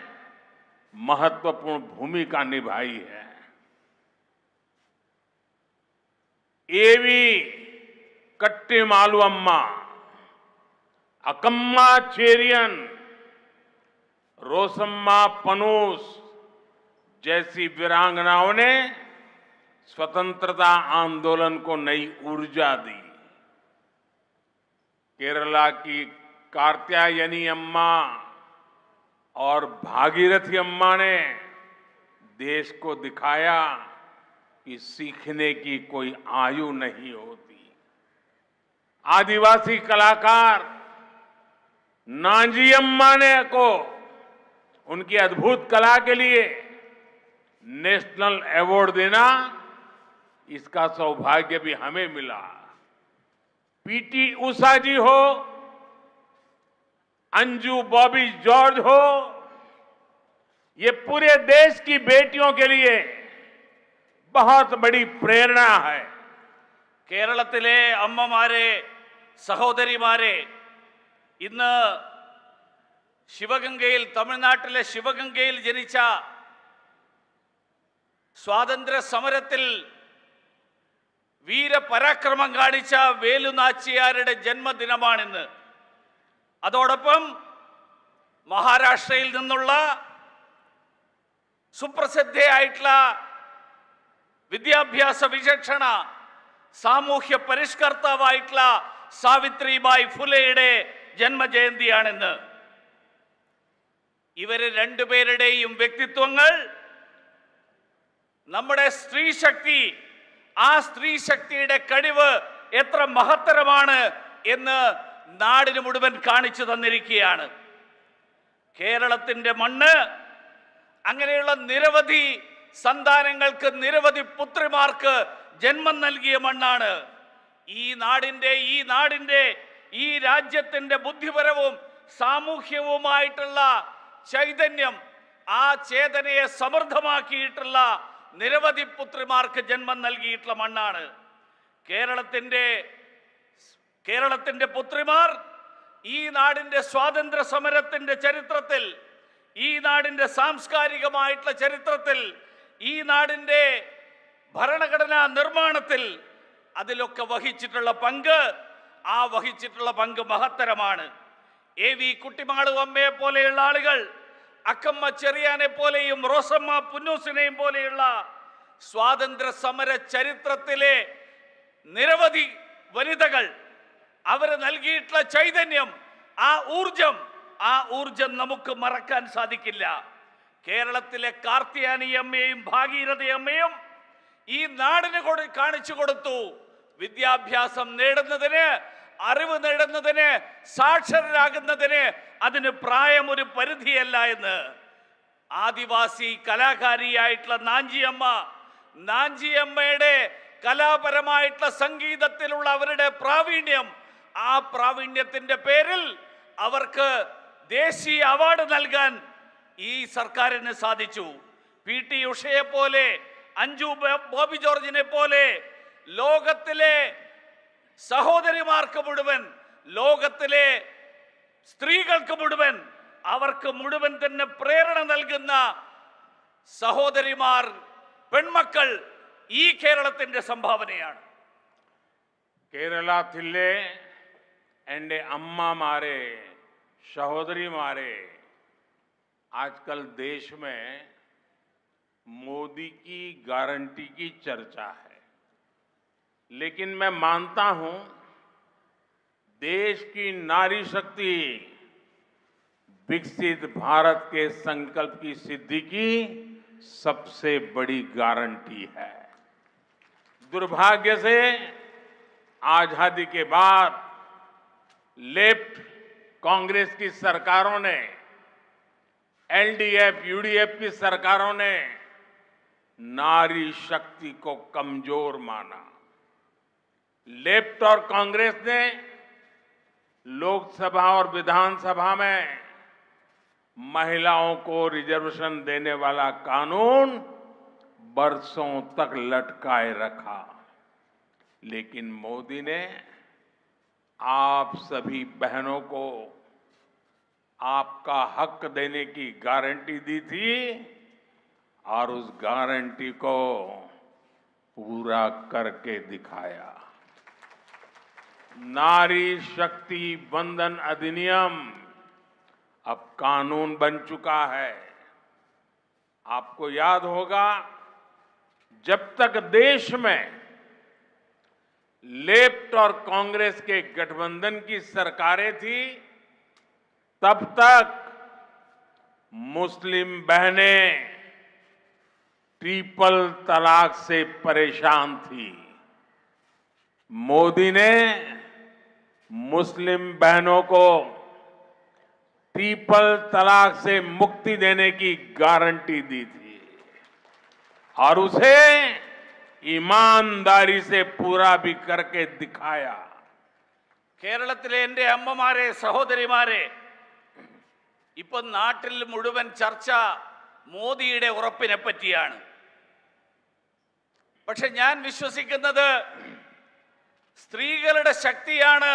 महत्वपूर्ण भूमिका निभाई है। एवी कट्टीमालु अम्मा, अकम्मा चेरियन, रोसम्मा पनूस जैसी वीरांगनाओं ने स्वतंत्रता आंदोलन को नई ऊर्जा दी। केरला की कात्यायनी अम्मा और भागीरथी अम्मा ने देश को दिखाया कि सीखने की कोई आयु नहीं होती। आदिवासी कलाकार नांजियम्मा ने को उनकी अद्भुत कला के लिए नेशनल अवार्ड देना, इसका सौभाग्य भी हमें मिला। पीटी उषा जी हो, अंजू बॉबी जॉर्ज हो, ये पूरे देश की बेटियों के लिए बहुत बड़ी प्रेरणा है। കേരളത്തിലെ അമ്മമാരെ, സഹോദരിമാരെ, ഇന്ന് ശിവഗംഗയിൽ, തമിഴ്നാട്ടിലെ ശിവഗംഗയിൽ ജനിച്ച സ്വാതന്ത്ര്യ സമരത്തിൽ വീരപരാക്രമം കാണിച്ച വേലുനാച്ചിയാരുടെ ജന്മദിനമാണിന്ന്. അതോടൊപ്പം മഹാരാഷ്ട്രയിൽ നിന്നുള്ള സുപ്രസിദ്ധയായിട്ടുള്ള വിദ്യാഭ്യാസ വിചക്ഷണ സാമൂഹ്യ പരിഷ്കർത്താവായിട്ടുള്ള സാവിത്രിബായി ഫുലെയുടെ ജന്മജയന്തിയാണിന്ന്. ഇവര് രണ്ടുപേരുടെയും വ്യക്തിത്വങ്ങൾ നമ്മുടെ സ്ത്രീശക്തി, ആ സ്ത്രീശക്തിയുടെ കഴിവ് എത്ര മഹത്തരമാണ് എന്ന് നാടിന് മുഴുവൻ കാണിച്ചു തന്നിരിക്കുകയാണ്. കേരളത്തിന്റെ മണ്ണ് അങ്ങനെയുള്ള നിരവധി സന്താനങ്ങൾക്ക്, നിരവധി പുത്രിമാർക്ക് ജന്മം നൽകിയ മണ്ണാണ്. ഈ രാജ്യത്തിന്റെ ബുദ്ധിപരവും സാമൂഹ്യവുമായിട്ടുള്ള ചൈതന്യം, ആ ചേതനയെ സമൃദ്ധമാക്കിയിട്ടുള്ള നിരവധി പുത്രിമാർക്ക് ജന്മം നൽകിയിട്ടുള്ള മണ്ണാണ് കേരളത്തിന്റെ പുത്രിമാർ. ഈ നാടിന്റെ സ്വാതന്ത്ര്യ സമരത്തിന്റെ ചരിത്രത്തിൽ, ഈ നാടിന്റെ സാംസ്കാരികമായിട്ടുള്ള ചരിത്രത്തിൽ, ഈ നാടിന്റെ ഭരണഘടനാ നിർമ്മാണത്തിൽ അതിലൊക്കെ വഹിച്ചിട്ടുള്ള പങ്ക് മഹത്തരമാണ്. AV കുട്ടിമാളു അമ്മയെ പോലെയുള്ള ആളുകൾ, അക്കമ്മ ചെറിയാനെ പോലെയും റോസമ്മ പുന്നൂസിനെയും പോലെയുള്ള സ്വാതന്ത്ര്യ സമര ചരിത്രത്തിലെ നിരവധി വനിതകൾ, അവര് നൽകിയിട്ടുള്ള ചൈതന്യം, ആ ഊർജം നമുക്ക് മറക്കാൻ സാധിക്കില്ല. കേരളത്തിലെ കാർത്തിയാനി അമ്മയും ഭാഗീരഥി അമ്മയും ഈ നാടിന് കാണിച്ചു കൊടുത്തു. വിദ്യാഭ്യാസം നേടുന്നതിന്, അറിവ് നേടുന്നതിന്, സാക്ഷരരാകുന്നതിന് അതിന് പ്രായം ഒരു പരിധിയല്ല എന്ന്. ആദിവാസി കലാകാരിയായിട്ടുള്ള നാഞ്ചിയമ്മയുടെ കലാപരമായിട്ടുള്ള സംഗീതത്തിലുള്ള അവരുടെ പ്രാവീണ്യം, ആ പ്രാവീണ്യത്തിന്റെ പേരിൽ അവർക്ക് ദേശീയ അവാർഡ് നൽകാൻ ഈ സർക്കാരിന് സാധിച്ചു. PT ഉഷയെ പോലെ, അഞ്ജു ബോബി ജോർജിനെ പോലെ ലോകത്തിലെ സഹോദരിമാർക്ക് മുഴുവൻ, ലോകത്തിലെ സ്ത്രീകൾക്ക് മുഴുവൻ, അവർക്ക് മുഴുവൻ തന്നെ പ്രേരണ നൽകുന്ന സഹോദരിമാർ, പെൺമക്കൾ ഈ കേരളത്തിന്റെ സംഭാവനയാണ്. കേരളത്തിലെ എൻ്റെ അമ്മമാരെ, സഹോദരിമാരെ, आजकल देश में मोदी की गारंटी की चर्चा है, लेकिन मैं मानता हूं देश की नारी शक्ति विकसित भारत के संकल्प की सिद्धि की सबसे बड़ी गारंटी है। दुर्भाग्य से आजादी के बाद लेफ्ट कांग्रेस की सरकारों ने, LDF, UDF की सरकारों ने नारी शक्ति को कमजोर माना। लेफ्ट और कांग्रेस ने लोकसभा और विधानसभा में महिलाओं को रिजर्वेशन देने वाला कानून बरसों तक लटकाए रखा, लेकिन मोदी ने आप सभी बहनों को आपका हक देने की गारंटी दी थी और उस गारंटी को पूरा करके दिखाया। नारी शक्ति वंदन अधिनियम अब कानून बन चुका है। आपको याद होगा, जब तक देश में लेफ्ट और कांग्रेस के गठबंधन की सरकारें थी, तब तक मुस्लिम बहनें ट्रिपल तलाक से परेशान थी। मोदी ने मुस्लिम बहनों को ट्रिपल तलाक से मुक्ति देने की गारंटी दी थी और उसे ईमानदारी से पूरा भी करके दिखाया। കേരളത്തിലെ എൻ്റെ അമ്മമാരെ, സഹോദരിമാരെ, ഇപ്പൊ നാട്ടിൽ മുഴുവൻ ചർച്ച മോദിയുടെ ഉറപ്പിനെ പറ്റിയാണ്. പക്ഷെ ഞാൻ വിശ്വസിക്കുന്നത് സ്ത്രീകളുടെ ശക്തിയാണ്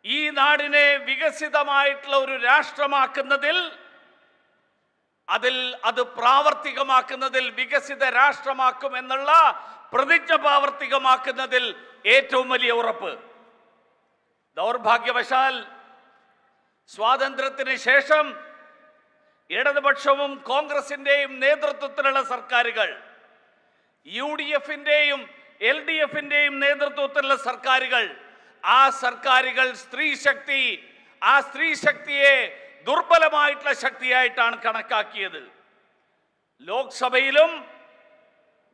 ഈ നാടിനെ വികസിതമായിട്ടുള്ള ഒരു രാഷ്ട്രമാക്കുന്നതിൽ, അത് പ്രാവർത്തികമാക്കുന്നതിൽ, വികസിത രാഷ്ട്രമാക്കുമെന്നുള്ള പ്രതിജ്ഞ പ്രാവർത്തികമാക്കുന്നതിൽ ഏറ്റവും വലിയ ഉറപ്പ്. ദൗർഭാഗ്യവശാൽ സ്വാതന്ത്ര്യത്തിന് ശേഷം ഇടതുപക്ഷവും കോൺഗ്രസിന്റെയും നേതൃത്വത്തിലുള്ള സർക്കാരുകൾ, UDFന്റെയും LDFന്റെയും നേതൃത്വത്തിലുള്ള സർക്കാരുകൾ, ആ സർക്കാരുകൾ സ്ത്രീ ശക്തിയെ ദുർബലമായിട്ടുള്ള ശക്തിയായിട്ടാണ് കണക്കാക്കിയത്. ലോക്സഭയിലും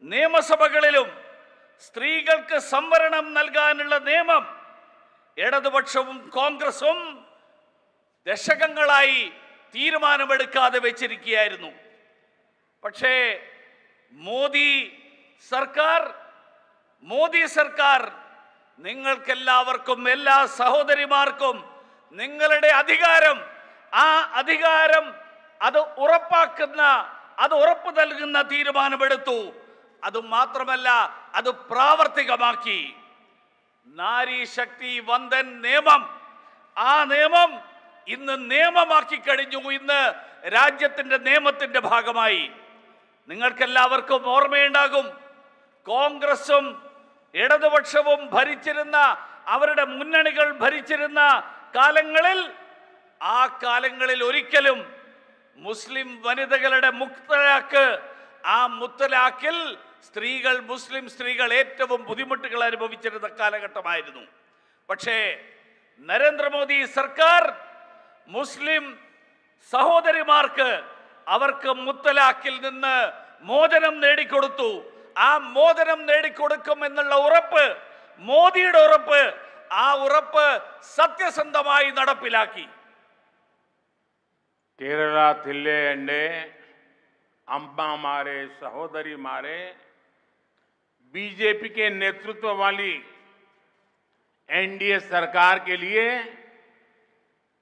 നിയമസഭകളിലും സ്ത്രീകൾക്ക് സംവരണം നൽകാനുള്ള നിയമം ഇടതുപക്ഷവും കോൺഗ്രസും ദശകങ്ങളായി തീരുമാനമെടുക്കാതെ വെച്ചിരിക്കുകയായിരുന്നു. പക്ഷേ മോദി സർക്കാർ നിങ്ങൾക്കെല്ലാവർക്കും, എല്ലാ സഹോദരിമാർക്കും നിങ്ങളുടെ അധികാരം, ആ അധികാരം അത് ഉറപ്പ് നൽകുന്ന തീരുമാനമെടുത്തു. അതുമാത്രമല്ല, അത് പ്രാവർത്തികമാക്കി. നാരി ശക്തി വന്ദൻ നിയമം, ആ നിയമം ഇന്ന് നിയമമാക്കി കഴിഞ്ഞു. ഇന്ന് രാജ്യത്തിന്റെ നിയമത്തിന്റെ ഭാഗമായി. നിങ്ങൾക്കെല്ലാവർക്കും ഓർമ്മയുണ്ടാകും, കോൺഗ്രസും ഇടതുപക്ഷവും ഭരിച്ചിരുന്ന, അവരുടെ മുന്നണികൾ ഭരിച്ചിരുന്ന കാലങ്ങളിൽ, ആ കാലങ്ങളിൽ ഒരിക്കലും മുസ്ലിം വനിതകളുടെ ആ മുത്തലാഖിൽ മുസ്ലിം സ്ത്രീകൾ ഏറ്റവും ബുദ്ധിമുട്ടുകൾ അനുഭവിച്ചിരുന്ന കാലഘട്ടമായിരുന്നു. പക്ഷേ നരേന്ദ്രമോദി സർക്കാർ മുസ്ലിം സഹോദരിമാർക്ക് അവർക്ക് മുത്തലാഖിൽ നിന്ന് മോചനം നേടിക്കൊടുത്തു. ആ മോചനം നേടിക്കൊടുക്കും എന്നുള്ള ഉറപ്പ്, മോദിയുടെ ഉറപ്പ്, ആ ഉറപ്പ് സത്യസന്ധമായി നടപ്പിലാക്കി. കേരളത്തിലെ എൻ്റെ അമ്മമാരെ, സഹോദരിമാരെ, बीजेपी के नेतृत्व वाली NDA सरकार के लिए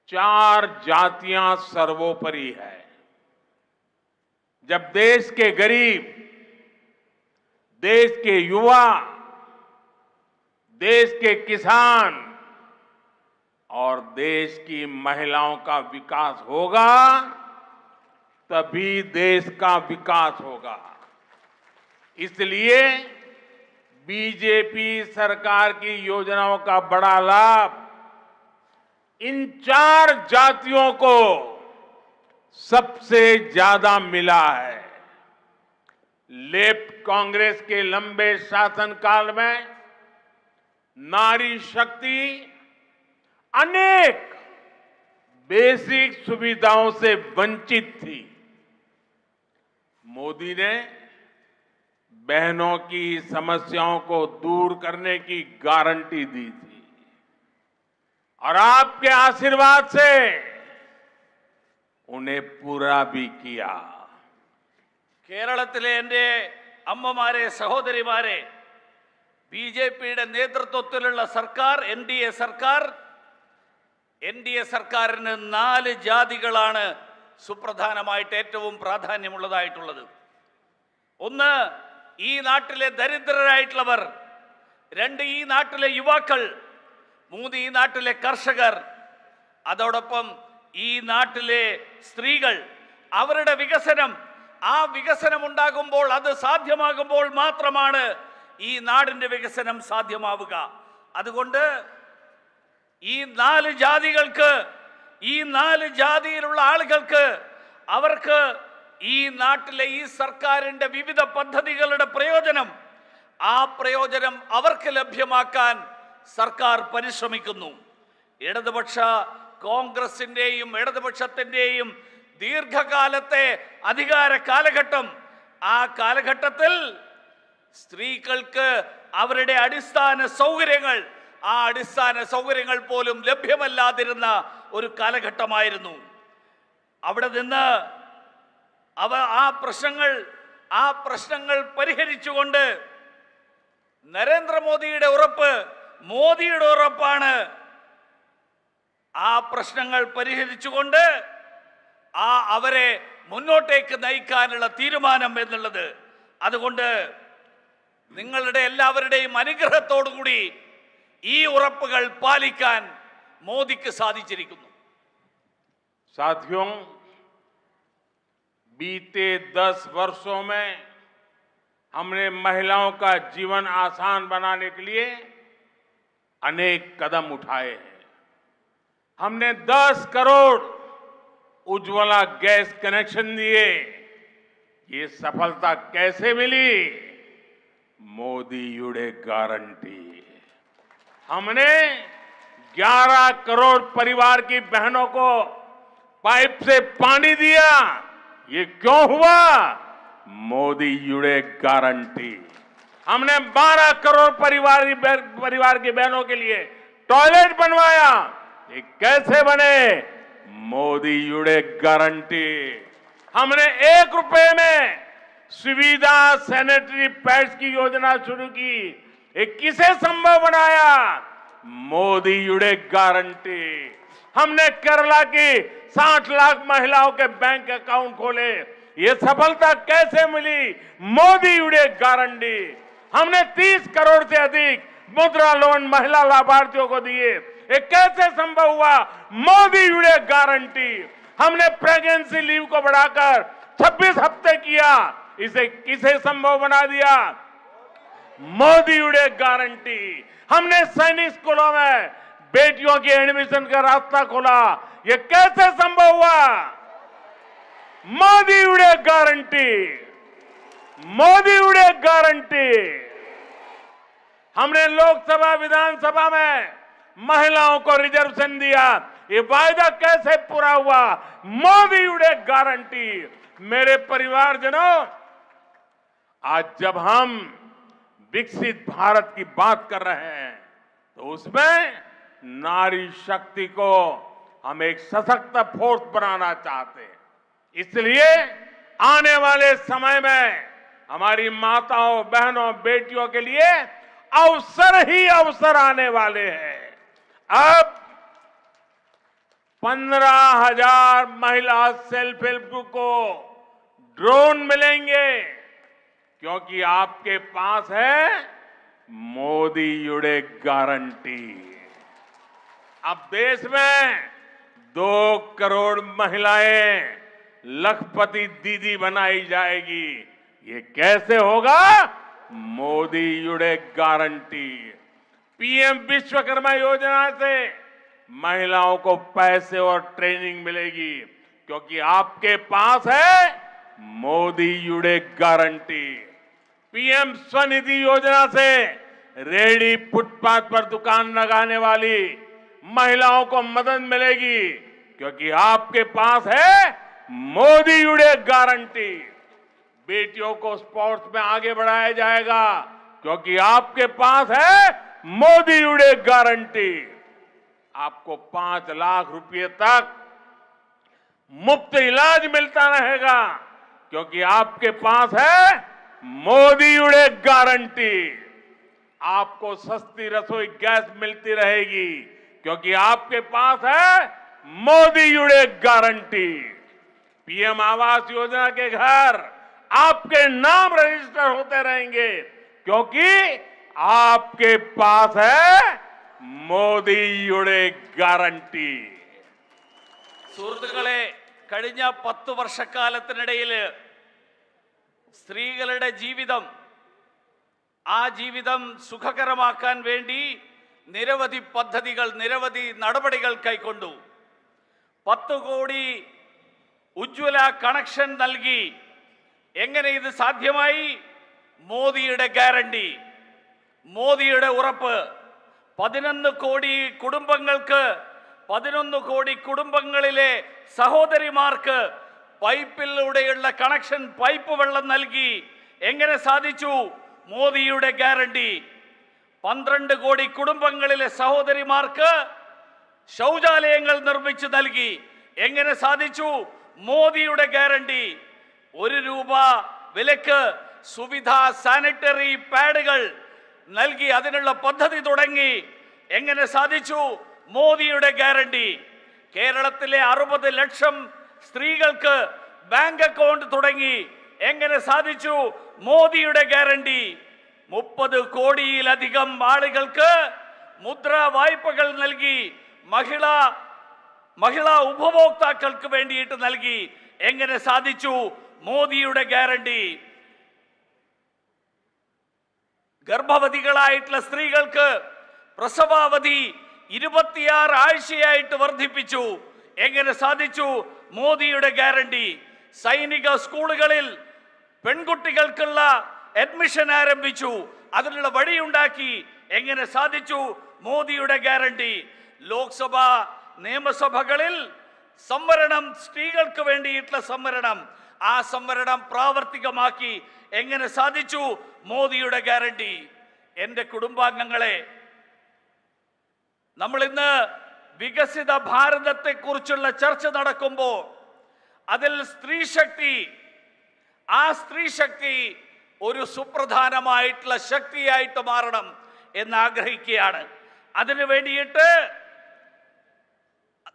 4 जातियां सर्वोपरि है। जब देश के गरीब, देश के युवा, देश के किसान और देश की महिलाओं का विकास होगा, तभी देश का विकास होगा। इसलिए बीजेपी सरकार की योजनाओं का बड़ा लाभ इन 4 जातियों को सबसे ज्यादा मिला है। लेफ्ट कांग्रेस के लंबे शासनकाल में नारी शक्ति अनेक बेसिक सुविधाओं से वंचित थी। मोदी ने बहनों की समस्याओं को दूर करने की गारंटी दी थी और आपके आशीर्वाद से उन्हें पूरा भी किया। കേരളത്തിലെ എൻ്റെ അമ്മമാരെ, സഹോദരിമാരെ, ബിജെപിയുടെ നേതൃത്വത്തിലുള്ള സർക്കാർ, NDA സർക്കാരിന് 4 ജാതികളാണ് സുപ്രധാനമായിട്ട് ഏറ്റവും പ്രാധാന്യമുള്ളതായിട്ടുള്ളത്. ഒന്ന്, ഈ നാട്ടിലെ ദരിദ്രരായിട്ടുള്ളവർ. 2, ഈ നാട്ടിലെ യുവാക്കൾ. 3, ഈ നാട്ടിലെ കർഷകർ. അതോടൊപ്പം ഈ നാട്ടിലെ സ്ത്രീകൾ. അവരുടെ വികസനം, ആ വികസനം ഉണ്ടാകുമ്പോൾ, അത് സാധ്യമാകുമ്പോൾ മാത്രമാണ് ഈ നാടിന്റെ വികസനം സാധ്യമാവുക. അതുകൊണ്ട് ഈ 4 ജാതികൾക്ക്, ഈ 4 ജാതിയിലുള്ള ആളുകൾക്ക്, അവർക്ക് ഈ നാട്ടിലെ ഈ സർക്കാരിന്റെ വിവിധ പദ്ധതികളുടെ പ്രയോജനം, ആ പ്രയോജനം അവർക്ക് ലഭ്യമാക്കാൻ സർക്കാർ പരിശ്രമിക്കുന്നു. കോൺഗ്രസിന്റെയും ഇടതുപക്ഷത്തിന്റെയും ദീർഘകാലത്തെ അധികാര കാലഘട്ടം, ആ കാലഘട്ടത്തിൽ സ്ത്രീകൾക്ക് അവരുടെ അടിസ്ഥാന സൗകര്യങ്ങൾ പോലും ലഭ്യമല്ലാതിരുന്ന ഒരു കാലഘട്ടമായിരുന്നു. അവിടെ നിന്ന് ആ പ്രശ്നങ്ങൾ പരിഹരിച്ചുകൊണ്ട് നരേന്ദ്രമോദിയുടെ ഉറപ്പ് മോദിയുടെ ഉറപ്പാണ്. ആ പ്രശ്നങ്ങൾ പരിഹരിച്ചുകൊണ്ട് അവരെ മുന്നോട്ടേക്ക് നയിക്കാനുള്ള തീരുമാനം എന്നുള്ളത്. അതുകൊണ്ട് നിങ്ങളുടെ എല്ലാവരുടെയും അനുഗ്രഹത്തോടുകൂടി ഈ ഉറപ്പുകൾ പാലിക്കാൻ മോദിക്ക് സാധിച്ചിരിക്കുന്നു. साथियों, बीते 10 वर्षों में हमने महिलाओं का जीवन आसान बनाने के लिए अनेक कदम उठाए हैं। हमने 10 करोड़ उज्ज्वला गैस कनेक्शन दिए। ये सफलता कैसे मिली? मोदी युडे गारंटी। हमने 11 करोड़ परिवार की बहनों को पाइप से पानी दिया। ये क्यों हुआ? मोदी युडे गारंटी। हमने 12 करोड़ परिवार की बहनों के लिए टॉयलेट बनवाया। ये कैसे बने? मोदी युडे गारंटी। हमने 1 रुपए में सुविधा सैनिटरी पैड्स की योजना शुरू की। ये किसे संभव बनाया? मोदी युडे गारंटी। हमने केरला की 60 लाख महिलाओं के बैंक अकाउंट खोले। ये सफलता कैसे मिली? मोदी युडे गारंटी। हमने 30 करोड़ से अधिक मुद्रा लोन महिला लाभार्थियों को दिए। ये कैसे संभव हुआ? मोदी युडे गारंटी। हमने प्रेगनेंसी लीव को बढ़ाकर 26 हफ्ते किया। इसे किसे संभव बना दिया? मोदी युडे गारंटी। हमने सैनिक स्कूलों में बेटियों के एडमिशन का रास्ता खोला। ये कैसे संभव हुआ? मोदी युडे गारंटी। मोदी युडे गारंटी। हमने लोकसभा विधानसभा में महिलाओं को रिजर्वेशन दिया। ये वायदा कैसे पूरा हुआ? मोदी युडे गारंटी। मेरे परिवारजनों, आज जब हम विकसित भारत की बात कर रहे हैं तो उसमें नारी शक्ति को हम एक सशक्त फोर्स बनाना चाहते हैं। इसलिए आने वाले समय में हमारी माताओं, बहनों, बेटियों के लिए अवसर ही अवसर आने वाले हैं। अब 15,000 महिला सेल्फ हेल्प ग्रुप को ड्रोन मिलेंगे क्योंकि आपके पास है मोदी युडे गारंटी। अब देश में 2 करोड़ महिलाएं लखपति दीदी बनाई जाएगी। ये कैसे होगा? मोदी युडे गारंटी। पीएम विश्वकर्मा योजना से महिलाओं को पैसे और ट्रेनिंग मिलेगी क्योंकि आपके पास है मोदी युडे गारंटी। पीएम स्वनिधि योजना से रेहड़ी फुटपाथ पर दुकान लगाने वाली महिलाओं को मदद मिलेगी क्योंकि आपके पास है मोदी युडे गारंटी। बेटियों को स्पोर्ट्स में आगे बढ़ाया जाएगा क्योंकि आपके पास है मोदी युडे गारंटी। आपको 5 लाख रुपए तक मुफ्त इलाज मिलता रहेगा क्योंकि आपके पास है मोदी युडे गारंटी। आपको सस्ती रसोई गैस मिलती रहेगी क्योंकि आपके पास है मोदी युडे गारंटी। पीएम आवास योजना के घर आपके नाम रजिस्टर होते रहेंगे क्योंकि आपके पास है മോദി യുടെ ഗ്യാരണ്ടി. സുഹൃത്തുക്കളെ, കഴിഞ്ഞ 10 വർഷക്കാലത്തിനിടയിൽ സ്ത്രീകളുടെ ജീവിതം സുഖകരമാക്കാൻ വേണ്ടി നിരവധി പദ്ധതികൾ, നിരവധി നടപടികൾ കൈക്കൊണ്ടു. 10 കോടി ഉജ്ജ്വല കണക്ഷൻ നൽകി. എങ്ങനെ ഇത് സാധ്യമായി? മോദിയുടെ ഗ്യാരണ്ടി, മോദിയുടെ ഉറപ്പ്. 11 കോടി കുടുംബങ്ങൾക്ക്, 11 കോടി കുടുംബങ്ങളിലെ സഹോദരിമാർക്ക് പൈപ്പിലൂടെയുള്ള കണക്ഷൻ, പൈപ്പ് വെള്ളം നൽകി. എങ്ങനെ സാധിച്ചു? മോദിയുടെ ഗ്യാരണ്ടി. 12 കോടി കുടുംബങ്ങളിലെ സഹോദരിമാർക്ക് ശൗചാലയങ്ങൾ നിർമ്മിച്ചു നൽകി. എങ്ങനെ സാധിച്ചു? മോദിയുടെ ഗ്യാരണ്ടി. 1 രൂപ വിലക്ക് സുവിധ സാനിറ്ററി പാഡുകൾ നൽകി അതിനുള്ള പദ്ധതി തുടങ്ങി. എങ്ങനെ സാധിച്ചു? മോദിയുടെ ഗ്യാരണ്ടി. കേരളത്തിലെ 60 ലക്ഷം സ്ത്രീകൾക്ക് ബാങ്ക് അക്കൗണ്ട് തുടങ്ങി. എങ്ങനെ സാധിച്ചു? മോദിയുടെ ഗ്യാരണ്ടി. 30 കോടിയിലധികം ആളുകൾക്ക് മുദ്രാ വായ്പകൾ നൽകി. മഹിളാ ഉപഭോക്താക്കൾക്ക് വേണ്ടിയിട്ട് നൽകി. എങ്ങനെ സാധിച്ചു? മോദിയുടെ ഗ്യാരണ്ടി. ഗർഭവതികളായിട്ടുള്ള സ്ത്രീകൾക്ക് പ്രസവാവധി 26 ആഴ്ചയായിട്ട് വർദ്ധിപ്പിച്ചു. എങ്ങനെ സാധിച്ചു? മോദിയുടെ ഗ്യാരണ്ടി. സൈനിക സ്കൂളുകളിൽ പെൺകുട്ടികൾക്കുള്ള അഡ്മിഷൻ ആരംഭിച്ചു. അതിനുള്ള വഴിയുണ്ടാക്കി. എങ്ങനെ സാധിച്ചു? മോദിയുടെ ഗ്യാരണ്ടി. ലോക്സഭ നിയമസഭകളിൽ സംവരണം, സ്ത്രീകൾക്ക് വേണ്ടിയിട്ടുള്ള സംവരണം, ആ സംവരണം പ്രാവർത്തികമാക്കി. എങ്ങനെ സാധിച്ചു? മോദിയുടെ ഗ്യാരണ്ടി. എൻ്റെ കുടുംബാംഗങ്ങളെ, നമ്മൾ ഇന്ന് വികസിത ഭാരതത്തെ കുറിച്ചുള്ള ചർച്ച നടക്കുമ്പോൾ അതിൽ ആ സ്ത്രീ ശക്തി ഒരു സുപ്രധാനമായിട്ടുള്ള ശക്തിയായിട്ട് മാറണം എന്ന് ആഗ്രഹിക്കുകയാണ്. അതിനു വേണ്ടിയിട്ട്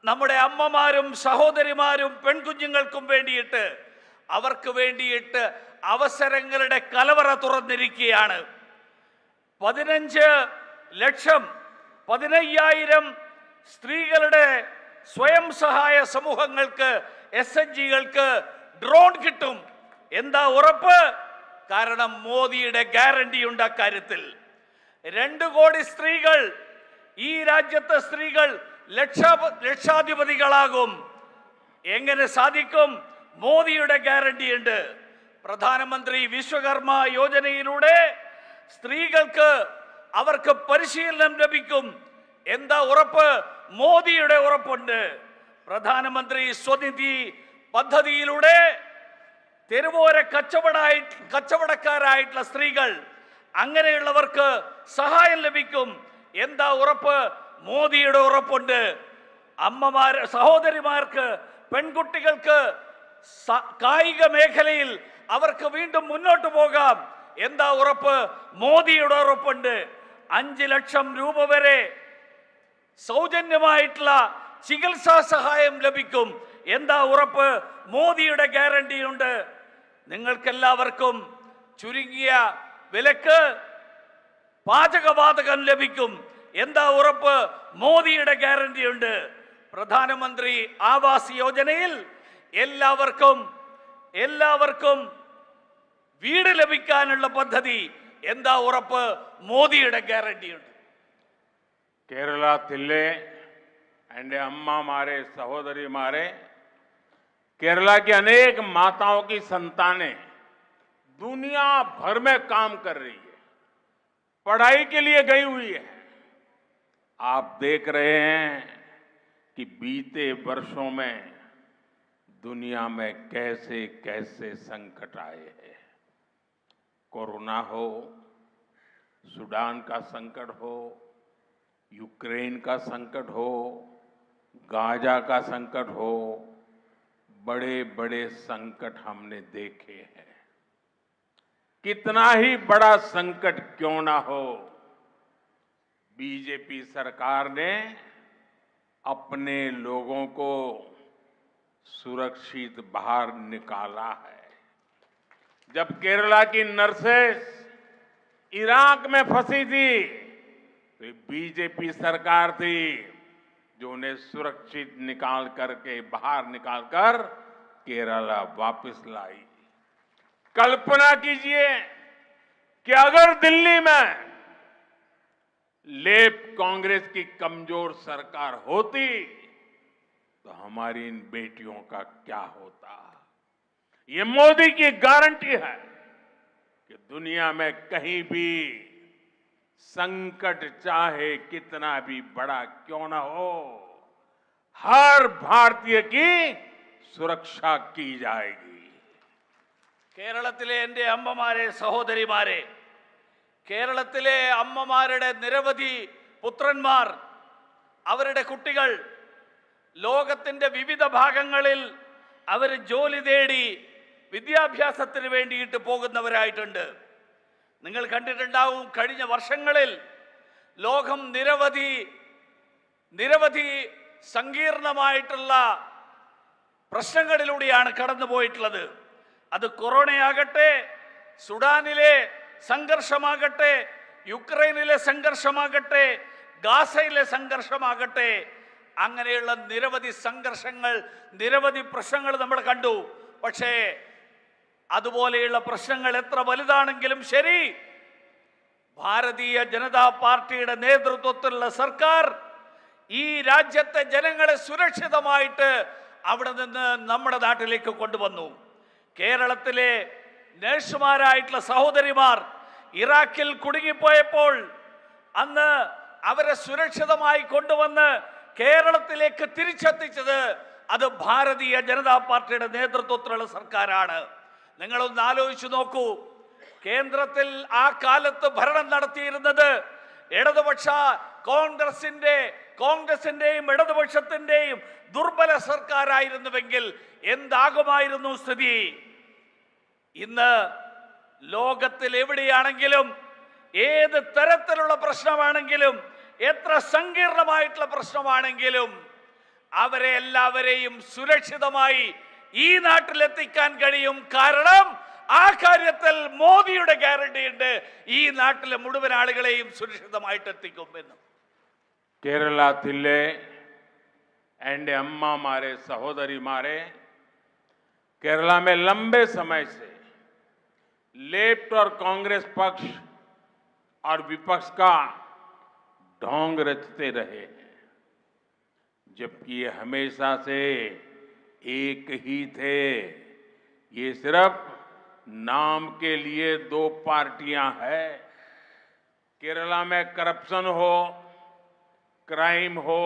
നമ്മുടെ അമ്മമാരും സഹോദരിമാരും പെൺകുഞ്ഞുങ്ങൾക്കും വേണ്ടിയിട്ട്, അവർക്ക് വേണ്ടിയിട്ട് അവസരങ്ങളുടെ കലവറ തുറന്നിരിക്കുകയാണ്. 15,000 സ്ത്രീകളുടെ സ്വയം സഹായ സമൂഹങ്ങൾക്ക്, SHGകൾക്ക് ഡ്രോൺ കിട്ടും. എന്താ ഉറപ്പ്? കാരണം മോദിയുടെ ഗ്യാരണ്ടി ഉണ്ട് അക്കാര്യത്തിൽ. 2 കോടി സ്ത്രീകൾ, ഈ രാജ്യത്തെ സ്ത്രീകൾ ലക്ഷാധിപതികളാകും. എങ്ങനെ സാധിക്കും? മോദിയുടെ ഗ്യാരണ്ടി ഉണ്ട്. പ്രധാനമന്ത്രി വിശ്വകർമ്മ യോജനയിലൂടെ സ്ത്രീകൾക്ക് അവർക്ക് പരിശീലനം ലഭിക്കും. എന്താ ഉറപ്പ്? മോദിയുടെ ഉറപ്പുണ്ട്. പ്രധാനമന്ത്രി സ്വനിധി പദ്ധതിയിലൂടെ തെരുവോര കച്ചവടക്കാരായിട്ടുള്ള സ്ത്രീകൾ, അങ്ങനെയുള്ളവർക്ക് സഹായം ലഭിക്കും. എന്താ ഉറപ്പ്? മോദിയുടെ ഉറപ്പുണ്ട്. സഹോദരിമാർക്ക്, പെൺകുട്ടികൾക്ക് കായിക മേഖലയിൽ അവർക്ക് വീണ്ടും മുന്നോട്ട് പോകാം. എന്താ ഉറപ്പ്? മോദിയുടെ ഉറപ്പുണ്ട്. 5 ലക്ഷം രൂപ വരെ സൗജന്യമായിട്ടുള്ള ചികിത്സാ സഹായം ലഭിക്കും. എന്താ ഉറപ്പ്? മോദിയുടെ ഗ്യാരണ്ടി ഉണ്ട്. നിങ്ങൾക്കെല്ലാവർക്കും ചുരുങ്ങിയ വിലക്ക് പാചകവാതകം ലഭിക്കും. എന്താ ഉറപ്പ്? മോദിയുടെ ഗ്യാരണ്ടി ഉണ്ട്. പ്രധാനമന്ത്രി ആവാസ് യോജനയിൽ എല്ലാവർക്കും വീട് ലഭിക്കാനുള്ള പദ്ധതി. എന്താ ഉറപ്പ്? മോദിയുടെ ഗ്യാരണ്ടി ഉണ്ട്. കേരളത്തിലെ എൻ്റെ അമ്മമാരെ, സഹോദരിമാരെ, केरला की अनेक माताओं की संतानें दुनिया भर में काम कर रही है, पढ़ाई के लिए गई हुई है. आप देख रहे हैं कि बीते वर्षों में दुनिया में कैसे कैसे संकट आए हैं. कोरोना हो, सूडान का संकट हो, यूक्रेन का संकट हो, गाजा का संकट हो, बड़े बड़े संकट हमने देखे हैं. कितना ही बड़ा संकट क्यों ना हो, बीजेपी सरकार ने अपने लोगों को सुरक्षित बाहर निकाला है. जब केरला की नर्सेस इराक में फंसी थी तो बीजेपी सरकार थी जो उन्हें सुरक्षित बाहर निकालकर केरला वापस लाई. कल्पना कीजिए कि अगर दिल्ली में लेफ्ट कांग्रेस की कमजोर सरकार होती तो हमारी इन बेटियों का क्या होता. ये मोदी की गारंटी है कि दुनिया में कहीं भी संकट चाहे कितना भी बड़ा क्यों ना हो, हर भारतीय की सुरक्षा की जाएगी. കേരളത്തിലെ എൻ്റെ അമ്മമാരെ, സഹോദരിമാരെ, കേരളത്തിലെ അമ്മമാരുടെ നിരവധി പുത്രന്മാർ അവരുടെ കുട്ടികൾ ലോകത്തിൻ്റെ വിവിധ ഭാഗങ്ങളിൽ അവർ ജോലി തേടി വിദ്യാഭ്യാസത്തിന് വേണ്ടിയിട്ട് പോകുന്നവരായിട്ടുണ്ട്. നിങ്ങൾ കണ്ടിട്ടുണ്ടാവും, കഴിഞ്ഞ വർഷങ്ങളിൽ ലോകം നിരവധി സങ്കീർണമായിട്ടുള്ള പ്രശ്നങ്ങളിലൂടെയാണ് കടന്നുപോയിട്ടുള്ളത്. അത് കൊറോണയാകട്ടെ, സുഡാനിലെ സംഘർഷമാകട്ടെ, യുക്രൈനിലെ സംഘർഷമാകട്ടെ, ഗാസയിലെ സംഘർഷമാകട്ടെ, അങ്ങനെയുള്ള നിരവധി സംഘർഷങ്ങൾ, നിരവധി പ്രശ്നങ്ങൾ നമ്മൾ കണ്ടു. പക്ഷേ അതുപോലെയുള്ള പ്രശ്നങ്ങൾ എത്ര വലുതാണെങ്കിലും ശരി, ഭാരതീയ ജനതാ പാർട്ടിയുടെ നേതൃത്വത്തിലുള്ള സർക്കാർ ഈ രാജ്യത്തെ ജനങ്ങളെ സുരക്ഷിതമായിട്ട് അവിടെ നിന്ന് നമ്മുടെ നാട്ടിലേക്ക് കൊണ്ടുവന്നു. കേരളത്തിലെ നഴ്സുമാരായിട്ടുള്ള സഹോദരിമാർ ഇറാഖിൽ കുടുങ്ങിപ്പോയപ്പോൾ അന്ന് അവരെ സുരക്ഷിതമായി കൊണ്ടുവന്ന് കേരളത്തിലേക്ക് തിരിച്ചെത്തിച്ചത് അത് ഭാരതീയ ജനതാ പാർട്ടിയുടെ നേതൃത്വത്തിലുള്ള സർക്കാരാണ്. നിങ്ങളൊന്ന് ആലോചിച്ചു നോക്കൂ, കേന്ദ്രത്തിൽ ആ കാലത്ത് ഭരണം നടത്തിയിരുന്നത് ഇടതുപക്ഷ കോൺഗ്രസിന്റെയും ഇടതുപക്ഷത്തിന്റെയും ദുർബല സർക്കാരായിരുന്നുവെങ്കിൽ എന്താകുമായിരുന്നു സ്ഥിതി? ഇന്ന് ലോകത്തിൽ എവിടെയാണെങ്കിലും, ഏത് തരത്തിലുള്ള പ്രശ്നമാണെങ്കിലും, എത്ര സങ്കീർണമായിട്ടുള്ള പ്രശ്നമാണെങ്കിലും അവരെ എല്ലാവരെയും സുരക്ഷിതമായി ഈ നാട്ടിലെത്തിക്കാൻ കഴിയും. കാരണം ആ കാര്യത്തിൽ മോദിയുടെ ഗ്യാരണ്ടി ഉണ്ട്, ഈ നാട്ടിലെ മുഴുവൻ ആളുകളെയും സുരക്ഷിതമായിട്ട് എത്തിക്കും എന്ന്. കേരളത്തിലെ എൻ്റെ അമ്മമാരെ, സഹോദരിമാരെ, केरला में लंबे समय से लेफ्ट और कांग्रेस पक्ष और विपक्ष का ढोंग रचते रहे हैं, जबकि ये हमेशा से एक ही थे। ये सिर्फ नाम के लिए दो पार्टियां हैं। केरला में करप्शन हो, क्राइम हो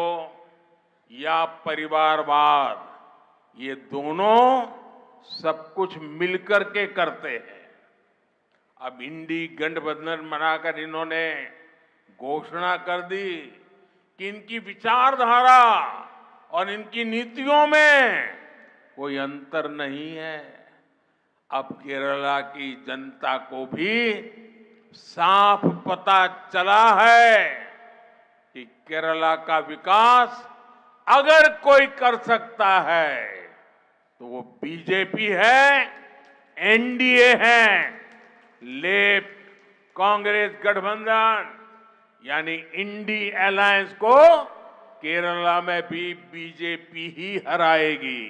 या परिवारवाद, ये दोनों सब कुछ मिलकर के करते हैं। अब इंडी गठबंधन बनाकर इन्होंने घोषणा कर दी कि इनकी विचारधारा और इनकी नीतियों में कोई अंतर नहीं है। अब केरला की जनता को भी साफ पता चला है कि केरला का विकास अगर कोई कर सकता है तो वो बीजेपी है, एनडीए है। लेफ्ट कांग्रेस गठबंधन यानी इंडी अलायंस को केरला में भी बीजेपी ही हराएगी।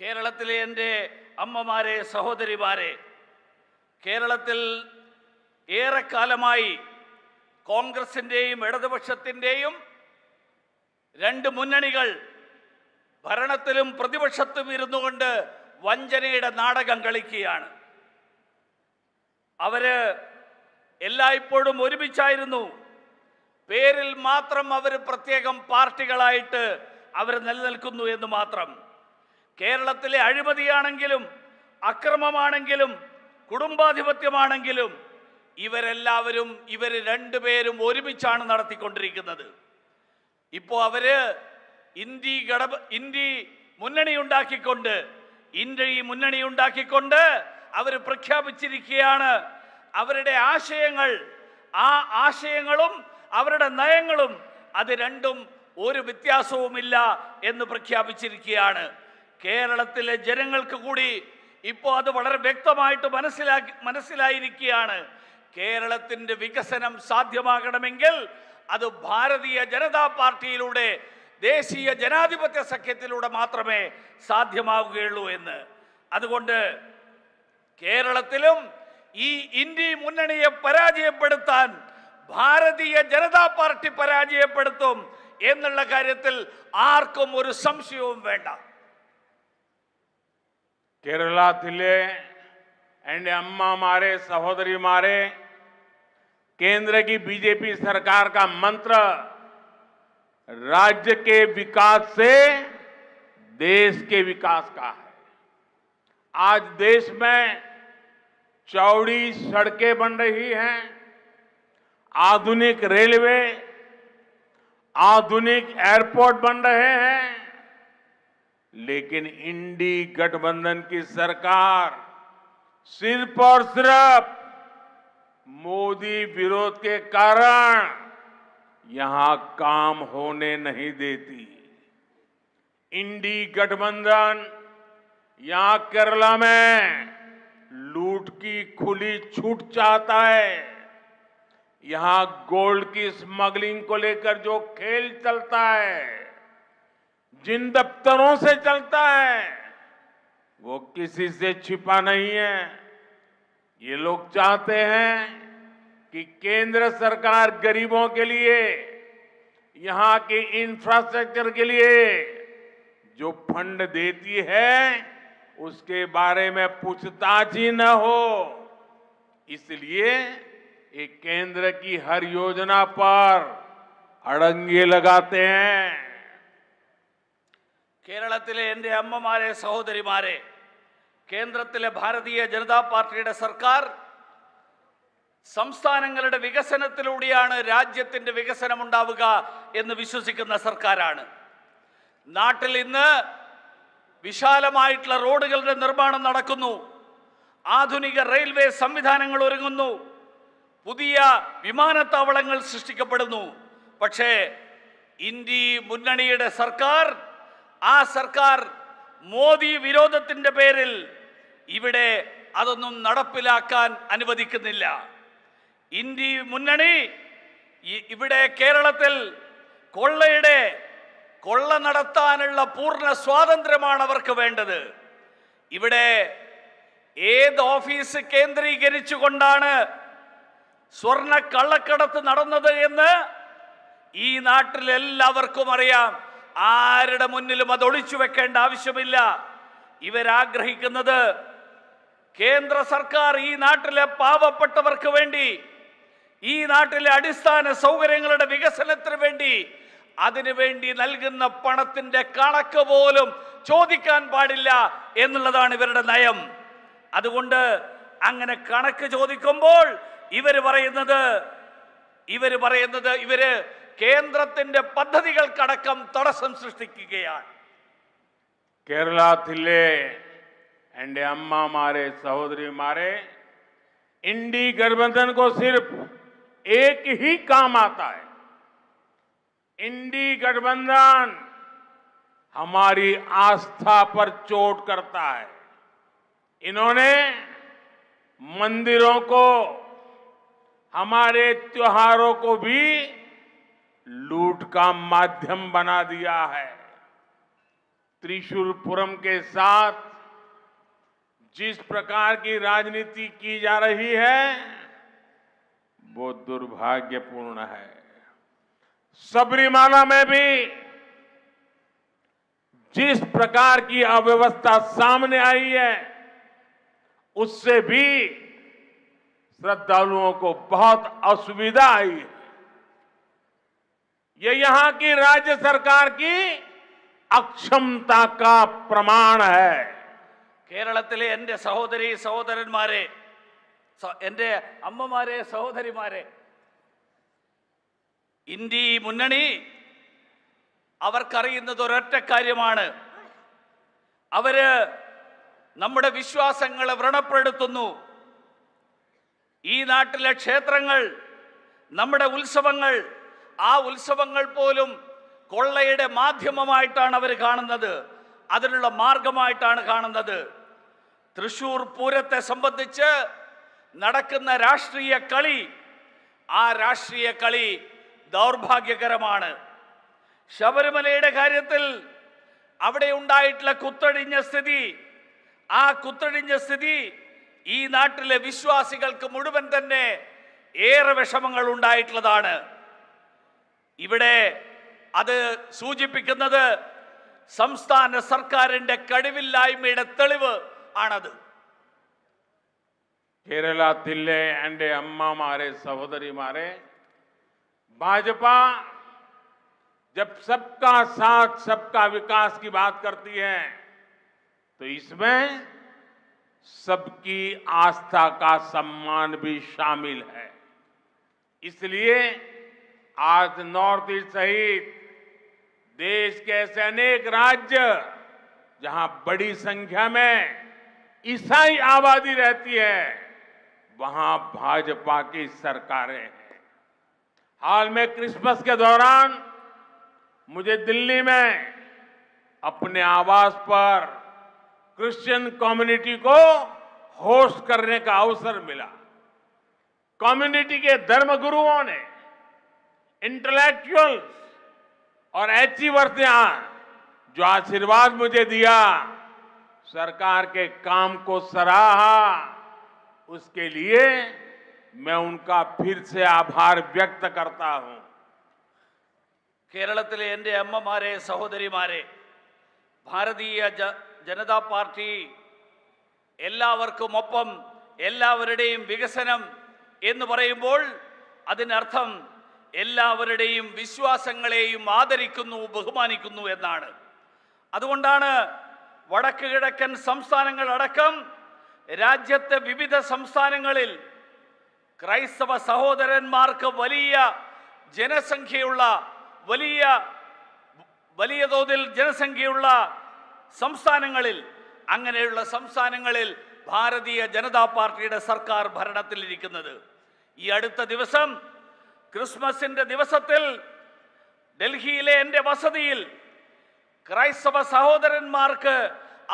കേരളത്തിലെ എൻ്റെ അമ്മമാരെ, സഹോദരിമാരെ, കേരളത്തിൽ ഏറെക്കാലമായി കോൺഗ്രസിൻ്റെയും ഇടതുപക്ഷത്തിൻ്റെയും രണ്ട് മുന്നണികൾ ഭരണത്തിലും പ്രതിപക്ഷത്തും ഇരുന്നുകൊണ്ട് വഞ്ചനയുടെ നാടകം കളിക്കുകയാണ്. അവര് എല്ലായ്പ്പോഴും ഒരുമിച്ചായിരുന്നു. പേരിൽ മാത്രം അവർ പ്രത്യേകം പാർട്ടികളായിട്ട് അവർ നിലനിൽക്കുന്നു എന്ന് മാത്രം. കേരളത്തിലെ അഴിമതിയാണെങ്കിലും അക്രമമാണെങ്കിലും കുടുംബാധിപത്യമാണെങ്കിലും ഇവരെല്ലാവരും ഇവർ രണ്ടുപേരും ഒരുമിച്ചാണ് നടത്തിക്കൊണ്ടിരിക്കുന്നത്. ഇപ്പോൾ അവര് ഇന്ത്യ മുന്നണി ഉണ്ടാക്കിക്കൊണ്ട് അവർ പ്രഖ്യാപിച്ചിരിക്കുകയാണ് അവരുടെ ആശയങ്ങൾ. ആ ആശയങ്ങളും അവരുടെ നയങ്ങളും അത് രണ്ടും ഒരു വ്യത്യാസവുമില്ല എന്ന് പ്രഖ്യാപിച്ചിരിക്കുകയാണ്. കേരളത്തിലെ ജനങ്ങൾക്ക് കൂടി ഇപ്പോൾ അത് വളരെ വ്യക്തമായിട്ട് മനസ്സിലായിരിക്കുകയാണ്. കേരളത്തിൻ്റെ വികസനം സാധ്യമാകണമെങ്കിൽ അത് ഭാരതീയ ജനതാ പാർട്ടിയിലൂടെ, ദേശീയ ജനാധിപത്യ സഖ്യത്തിലൂടെ മാത്രമേ സാധ്യമാവുകയുള്ളൂ എന്ന്. അതുകൊണ്ട് കേരളത്തിലും ഈ ഇന്ത്യ മുന്നണിയെ പരാജയപ്പെടുത്താൻ ഭാരതീയ ജനതാ പാർട്ടി പരാജയപ്പെടുത്തും എന്നുള്ള കാര്യത്തിൽ ആർക്കും ഒരു സംശയവും വേണ്ട. കേരളത്തിലെ എൻ്റെ അമ്മമാരെ, സഹോദരിമാരെ, केंद्र की बीजेपी सरकार का मंत्र राज्य के विकास से देश के विकास का है। आज देश में चौड़ी सड़कें बन रही हैं, आधुनिक रेलवे, आधुनिक एयरपोर्ट बन रहे हैं, लेकिन इंडी गठबंधन की सरकार सिर्फ और सिर्फ मोदी विरोध के कारण यहां काम होने नहीं देती। इंडी गठबंधन यहां केरला में लूट की खुली छूट चाहता है। यहां गोल्ड की स्मगलिंग को लेकर जो खेल चलता है, जिन दफ्तरों से चलता है, वो किसी से छिपा नहीं है। ये लोग चाहते हैं कि केंद्र सरकार गरीबों के लिए, यहां के इंफ्रास्ट्रक्चर के लिए जो फंड देती है, उसके बारे में पूछताछ ही न हो। इसलिए ये केंद्र की हर योजना पर अड़ंगे लगाते हैं। കേരളത്തിലെ എൻ്റെ അമ്മമാരെ സഹോദരിമാരെ, കേന്ദ്രത്തിലെ ഭാരതീയ ജനതാ പാർട്ടിയുടെ സർക്കാർ സംസ്ഥാനങ്ങളുടെ വികസനത്തിലൂടെയാണ് രാജ്യത്തിന്റെ വികസനം ഉണ്ടാവുക എന്ന് വിശ്വസിക്കുന്ന സർക്കാരാണ്. നാട്ടിൽ ഇന്ന് വിശാലമായിട്ടുള്ള റോഡുകളുടെ നിർമ്മാണം നടക്കുന്നു, ആധുനിക റെയിൽവേ സംവിധാനങ്ങൾ ഒരുങ്ങുന്നു, പുതിയ വിമാനത്താവളങ്ങൾ സൃഷ്ടിക്കപ്പെടുന്നു. പക്ഷേ ഇന്ത്യ മുന്നണിയുടെ സർക്കാർ, ആ സർക്കാർ മോദി വിരോധത്തിന്റെ പേരിൽ ഇവിടെ അതൊന്നും നടപ്പിലാക്കാൻ അനുവദിക്കുന്നില്ല. ഇന്ത്യ മുന്നണി ഇവിടെ കേരളത്തിൽ കൊള്ള നടത്താനുള്ള പൂർണ്ണ സ്വാതന്ത്ര്യമാണ് അവർക്ക് വേണ്ടത്. ഇവിടെ ഏത് ഓഫീസ് കേന്ദ്രീകരിച്ചുകൊണ്ടാണ് സ്വർണ്ണ കള്ളക്കടത്ത് നടന്നത് എന്ന് ഈ നാട്ടിൽ എല്ലാവർക്കും അറിയാം. ആരുടെ മുന്നിലും അത് ഒളിച്ചു വെക്കേണ്ട ആവശ്യമില്ല. ഇവരാഗ്രഹിക്കുന്നത് കേന്ദ്ര സർക്കാർ ഈ നാട്ടിലെ പാവപ്പെട്ടവർക്ക് വേണ്ടി, ഈ നാട്ടിലെ അടിസ്ഥാന സൗകര്യങ്ങളുടെ വികസനത്തിന് വേണ്ടി, അതിനുവേണ്ടി നൽകുന്ന പണത്തിന്റെ കണക്ക് പോലും ചോദിക്കാൻ പാടില്ല എന്നുള്ളതാണ് ഇവരുടെ നയം. അതുകൊണ്ട് അങ്ങനെ കണക്ക് ചോദിക്കുമ്പോൾ ഇവര് പറയുന്നത് ഇവര് കേന്ദ്രത്തിന്റെ പദ്ധതികൾക്കടക്കം തടസ്സം സൃഷ്ടിക്കുകയാണ്. കേരളത്തിലെ എൻ്റെ അമ്മമാരെ സഹോദരിമാരെ, इंडी गठबंधन को सिर्फ एक ही काम आता है। इंडी गठबंधन हमारी आस्था पर चोट करता है। इन्होंने मंदिरों को, हमारे त्योहारों को भी लूट का माध्यम बना दिया है। त्रिशूलपुरम के साथ जिस प्रकार की राजनीति की जा रही है, वो दुर्भाग्यपूर्ण है। सबरीमाला में भी जिस प्रकार की अव्यवस्था सामने आई है, उससे भी श्रद्धालुओं को बहुत असुविधा आई है। ये यहां की राज्य सरकार की अक्षमता का प्रमाण है। കേരളത്തിലെ എൻ്റെ സഹോദരി സഹോദരന്മാരെ, എൻ്റെ അമ്മമാരെ സഹോദരിമാരെ, ഇന്ത്യ മുന്നണി അവർക്കറിയുന്നത് ഒരൊറ്റ കാര്യമാണ്. അവര് നമ്മുടെ വിശ്വാസങ്ങളെ വ്രണപ്പെടുത്തുന്നു. ഈ നാട്ടിലെ ക്ഷേത്രങ്ങൾ, നമ്മുടെ ഉത്സവങ്ങൾ, ആ ഉത്സവങ്ങൾ പോലും കൊള്ളയുടെ മാധ്യമമായിട്ടാണ് അവർ കാണുന്നത്, അതിനുള്ള മാർഗമായിട്ടാണ് കാണുന്നത്. തൃശൂർ പൂരത്തെ സംബന്ധിച്ച് നടക്കുന്ന രാഷ്ട്രീയ കളി, ആ രാഷ്ട്രീയ കളി ദൗർഭാഗ്യകരമാണ്. ശബരിമലയുടെ കാര്യത്തിൽ അവിടെ ഉണ്ടായിട്ടുള്ള കുത്തഴിഞ്ഞ സ്ഥിതി, ആ കുത്തഴിഞ്ഞ സ്ഥിതി ഈ നാട്ടിലെ വിശ്വാസികൾക്ക് മുഴുവൻ തന്നെ ഏറെ വിഷമങ്ങൾ ഉണ്ടായിട്ടുള്ളതാണ്. ഇവിടെ അത് സൂചിപ്പിക്കുന്നത് സംസ്ഥാന സർക്കാരിന്റെ കഴിവില്ലായ്മയുടെ തെളിവ് ആണത്. കേരളത്തിലെ എൻ്റെ അമ്മമാരെ സഹോദരിമാരെ, भाजपा जब सबका साथ सबका विकास की बात करती है, तो इसमें सबकी आस्था का सम्मान भी शामिल है। इसलिए आज नॉर्थ ईस्ट सहित देश के ऐसे अनेक राज्य जहां बड़ी संख्या में ईसाई आबादी रहती है, वहां भाजपा की सरकारें हैं। हाल में क्रिसमस के दौरान मुझे दिल्ली में अपने आवास पर क्रिश्चियन कम्युनिटी को होस्ट करने का अवसर मिला। कम्युनिटी के धर्मगुरुओं ने, इंटेलेक्चुअल्स और अचीवर्स ने जो आशीर्वाद मुझे दिया, सरकार के काम को सराहा, उसके लिए मैं उनका फिर से आभार व्यक्त करता हूं। കേരളത്തിലെ എൻ്റെ അമ്മമാരെ, സഹോദരിമാരെ, ഭാരതീയ ജനതാ പാർട്ടി എല്ലാവർക്കുമൊപ്പം എല്ലാവരുടെയും വികസനം എന്ന് പറയുമ്പോൾ അതിനർത്ഥം എല്ലാവരുടെയും വിശ്വാസങ്ങളെയും ആദരിക്കുന്നു, ബഹുമാനിക്കുന്നു എന്നാണ്. അതുകൊണ്ടാണ് വടക്ക് കിഴക്കൻ സംസ്ഥാനങ്ങളടക്കം രാജ്യത്തെ വിവിധ സംസ്ഥാനങ്ങളിൽ ക്രൈസ്തവ സഹോദരന്മാർക്ക് വലിയ ജനസംഖ്യയുള്ള, വലിയ തോതിൽ ജനസംഖ്യയുള്ള സംസ്ഥാനങ്ങളിൽ, അങ്ങനെയുള്ള സംസ്ഥാനങ്ങളിൽ ഭാരതീയ ജനതാ പാർട്ടിയുടെ സർക്കാർ ഭരണത്തിലിരിക്കുന്നത്. ഈ അടുത്ത ദിവസം ക്രിസ്മസിന്റെ ദിവസത്തിൽ ഡൽഹിയിലെ എൻ്റെ വസതിയിൽ ക്രൈസ്തവ സഹോദരന്മാർക്ക്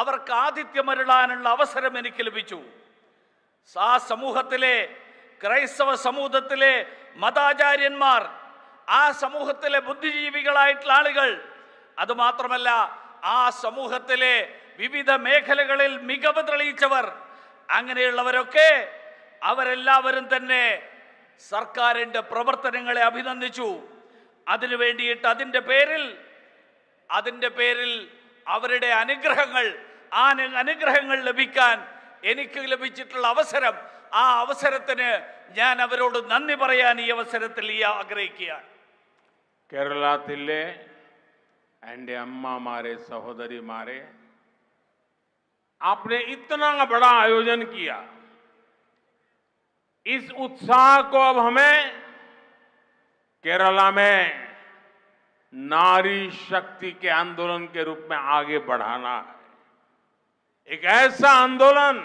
അവർക്ക് ആതിഥ്യമരുളാനുള്ള അവസരം എനിക്ക് ലഭിച്ചു. ആ സമൂഹത്തിലെ ക്രൈസ്തവ സമൂഹത്തിലെ മതാചാര്യന്മാർ, ആ സമൂഹത്തിലെ ബുദ്ധിജീവികളായിട്ടുള്ള ആളുകൾ, അതുമാത്രമല്ല ആ സമൂഹത്തിലെ വിവിധ മേഖലകളിൽ മികവ് തെളിയിച്ചവർ, അങ്ങനെയുള്ളവരൊക്കെ അവരെല്ലാവരും തന്നെ സർക്കാരിൻ്റെ പ്രവർത്തനങ്ങളെ അഭിനന്ദിച്ചു. അതിനു വേണ്ടിയിട്ട് അതിൻ്റെ പേരിൽ അവരുടെ അനുഗ്രഹങ്ങൾ, ആ അനുഗ്രഹങ്ങൾ ലഭിക്കാൻ എനിക്ക് ലഭിച്ചിട്ടുള്ള അവസരം, ആ അവസരത്തിന് ഞാൻ അവരോട് നന്ദി പറയാൻ ഈ അവസരത്തിൽ ആഗ്രഹിക്കുകയാണ്. കേരളത്തിലെ എൻ്റെ അമ്മമാരെ, സഹോദരിമാരെ, आपने इतना बड़ा आयोजन किया। इस उत्साह को अब हमें केरला में नारी शक्ति के आंदोलन के रूप में आगे बढ़ाना है। एक ऐसा आंदोलन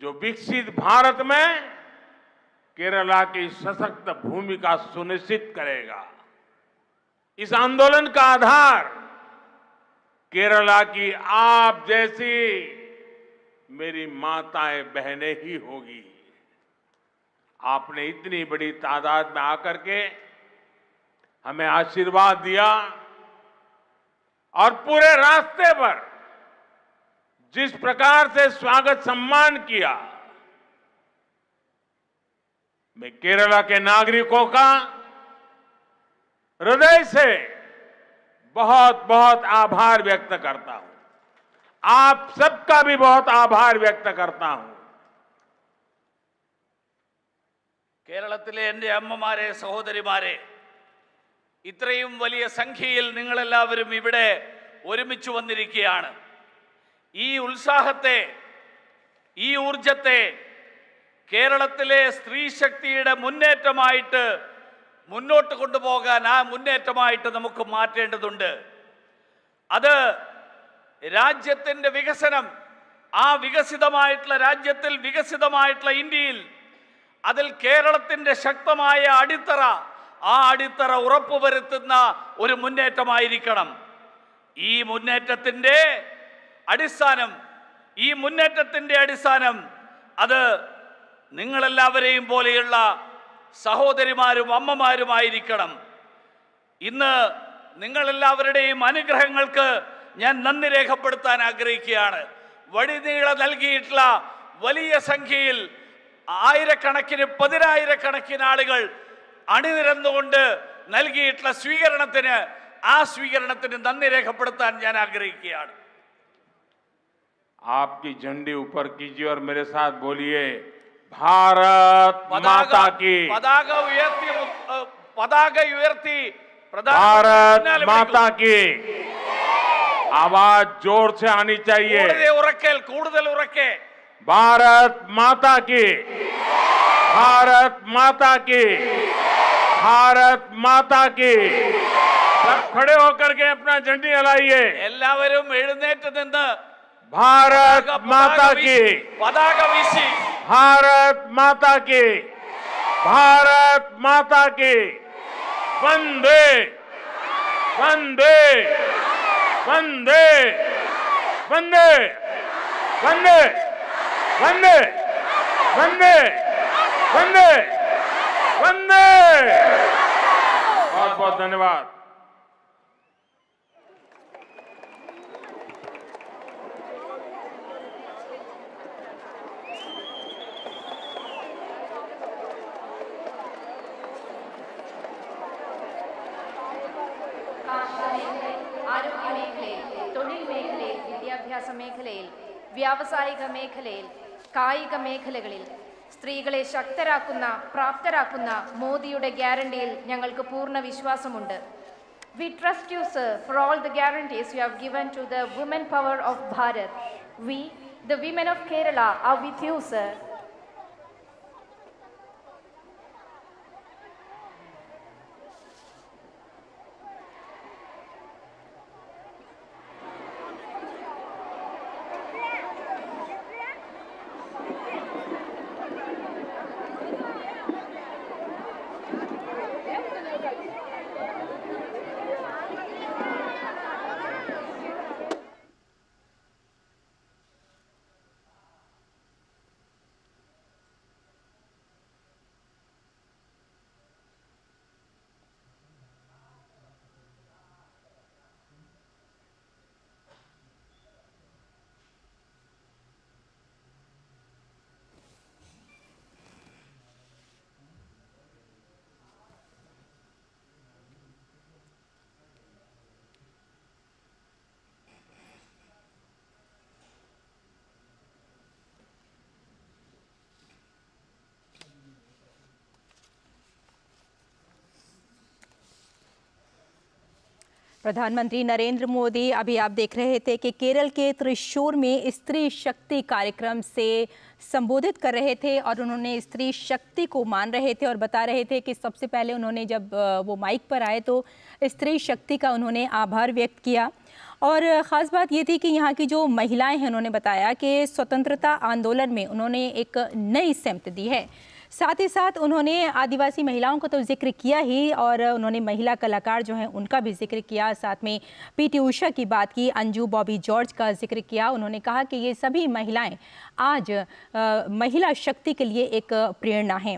जो विकसित भारत में केरला की सशक्त भूमिका सुनिश्चित करेगा। इस आंदोलन का आधार केरला की आप जैसी मेरी माताएं बहनें ही होगी। आपने इतनी बड़ी तादाद में आकर के हमें आशीर्वाद दिया और पूरे रास्ते पर जिस प्रकार से स्वागत सम्मान किया, मैं केरला के नागरिकों का हृदय से बहुत बहुत आभार व्यक्त करता हूं। आप सबका भी बहुत आभार व्यक्त करता हूं। കേരളത്തിലെ എൻ്റെ അമ്മമാരെ, സഹോദരിമാരെ, ഇത്രയും വലിയ സംഖ്യയിൽ നിങ്ങളെല്ലാവരും ഇവിടെ ഒരുമിച്ച് വന്നിരിക്കുകയാണ്. ഈ ഉത്സാഹത്തെ, ഈ ഊർജത്തെ കേരളത്തിലെ സ്ത്രീശക്തിയുടെ മുന്നേറ്റമായിട്ട് മുന്നോട്ട് കൊണ്ടുപോകാൻ, ആ മുന്നേറ്റമായിട്ട് നമുക്ക് മാറ്റേണ്ടതുണ്ട്. അത് രാജ്യത്തിൻ്റെ വികസനം, ആ വികസിതമായിട്ടുള്ള രാജ്യത്തിൽ, വികസിതമായിട്ടുള്ള ഇന്ത്യയിൽ, അതിൽ കേരളത്തിൻ്റെ ശക്തമായ അടിത്തറ, ആ അടിത്തറ ഉറപ്പുവരുത്തുന്ന ഒരു മുന്നേറ്റമായിരിക്കണം. ഈ മുന്നേറ്റത്തിൻ്റെ അടിസ്ഥാനം അത് നിങ്ങളെല്ലാവരെയും പോലെയുള്ള സഹോദരിമാരും അമ്മമാരുമായിരിക്കണം. ഇന്ന് നിങ്ങളെല്ലാവരുടെയും അനുഗ്രഹങ്ങൾക്ക് ഞാൻ നന്ദി രേഖപ്പെടുത്താൻ ആഗ്രഹിക്കുകയാണ്. വഴിനീള നൽകിയിട്ടുള്ള വലിയ സംഖ്യയിൽ ആയിരക്കണക്കിന്, പതിനായിരക്കണക്കിന് ആളുകൾ അണിനിരന്നുകൊണ്ട് നൽകിയിട്ടുള്ള സ്വീകരണത്തിന്, ആ സ്വീകരണത്തിന് നന്ദി രേഖപ്പെടുത്താൻ ഞാൻ ആഗ്രഹിക്കുകയാണ്. आपकी झंडी ऊपर कीजिए और मेरे साथ बोलिए, भारत माता की। പതാക ഉയർത്തി भारत माता की आवाज जोर से आनी चाहिए। കൂടുതൽ ഉറക്കെ भारत माता की, भारत माता की। भारत माता की। सब खड़े होकर के अपना झंडी हिलाइए। എല്ലാവരും എഴുന്നേറ്റ് നിന്ന് भारत माता की। പതാക വീശി भारत माता की। भारत माता की। वंदे वंदे वंदे वंदे वंदे वंदे वंदे वंदे वंदे। बहुत बहुत धन्यवाद। ആരോഗ്യ മേഖലയിൽ, തൊഴിൽ മേഖലയിൽ, വിദ്യാഭ്യാസ മേഖലയിൽ, വ്യാവസായിക മേഖലയിൽ, കായിക മേഖലകളിൽ സ്ത്രീകളെ ശക്തരാക്കുന്ന, പ്രാപ്തരാക്കുന്ന മോദിയുടെ ഗ്യാരണ്ടിയിൽ ഞങ്ങൾക്ക് പൂർണ്ണ വിശ്വാസമുണ്ട്. We trust you, sir, for all the guarantees you have given to the women power of Bharat. We, the women of Kerala, are with you, sir. प्रधानमंत्री नरेंद्र मोदी अभी आप देख रहे थे कि केरल के त्रिशूर में स्त्री शक्ति कार्यक्रम से संबोधित कर रहे थे और उन्होंने स्त्री शक्ति को मान रहे थे और बता रहे थे कि सबसे पहले उन्होंने जब वो माइक पर आए तो स्त्री शक्ति का उन्होंने आभार व्यक्त किया। और ख़ास बात ये थी कि यहाँ की जो महिलाएं हैं उन्होंने बताया कि स्वतंत्रता आंदोलन में उन्होंने एक नई सिमत दी है। साथ ही साथ उन्होंने आदिवासी महिलाओं का तो जिक्र किया ही और उन्होंने महिला कलाकार जो हैं उनका भी जिक्र किया। साथ में पीटी उषा की बात की, अंजू बॉबी जॉर्ज का जिक्र किया। उन्होंने कहा कि ये सभी महिलाएं आज महिला शक्ति के लिए एक प्रेरणा हैं।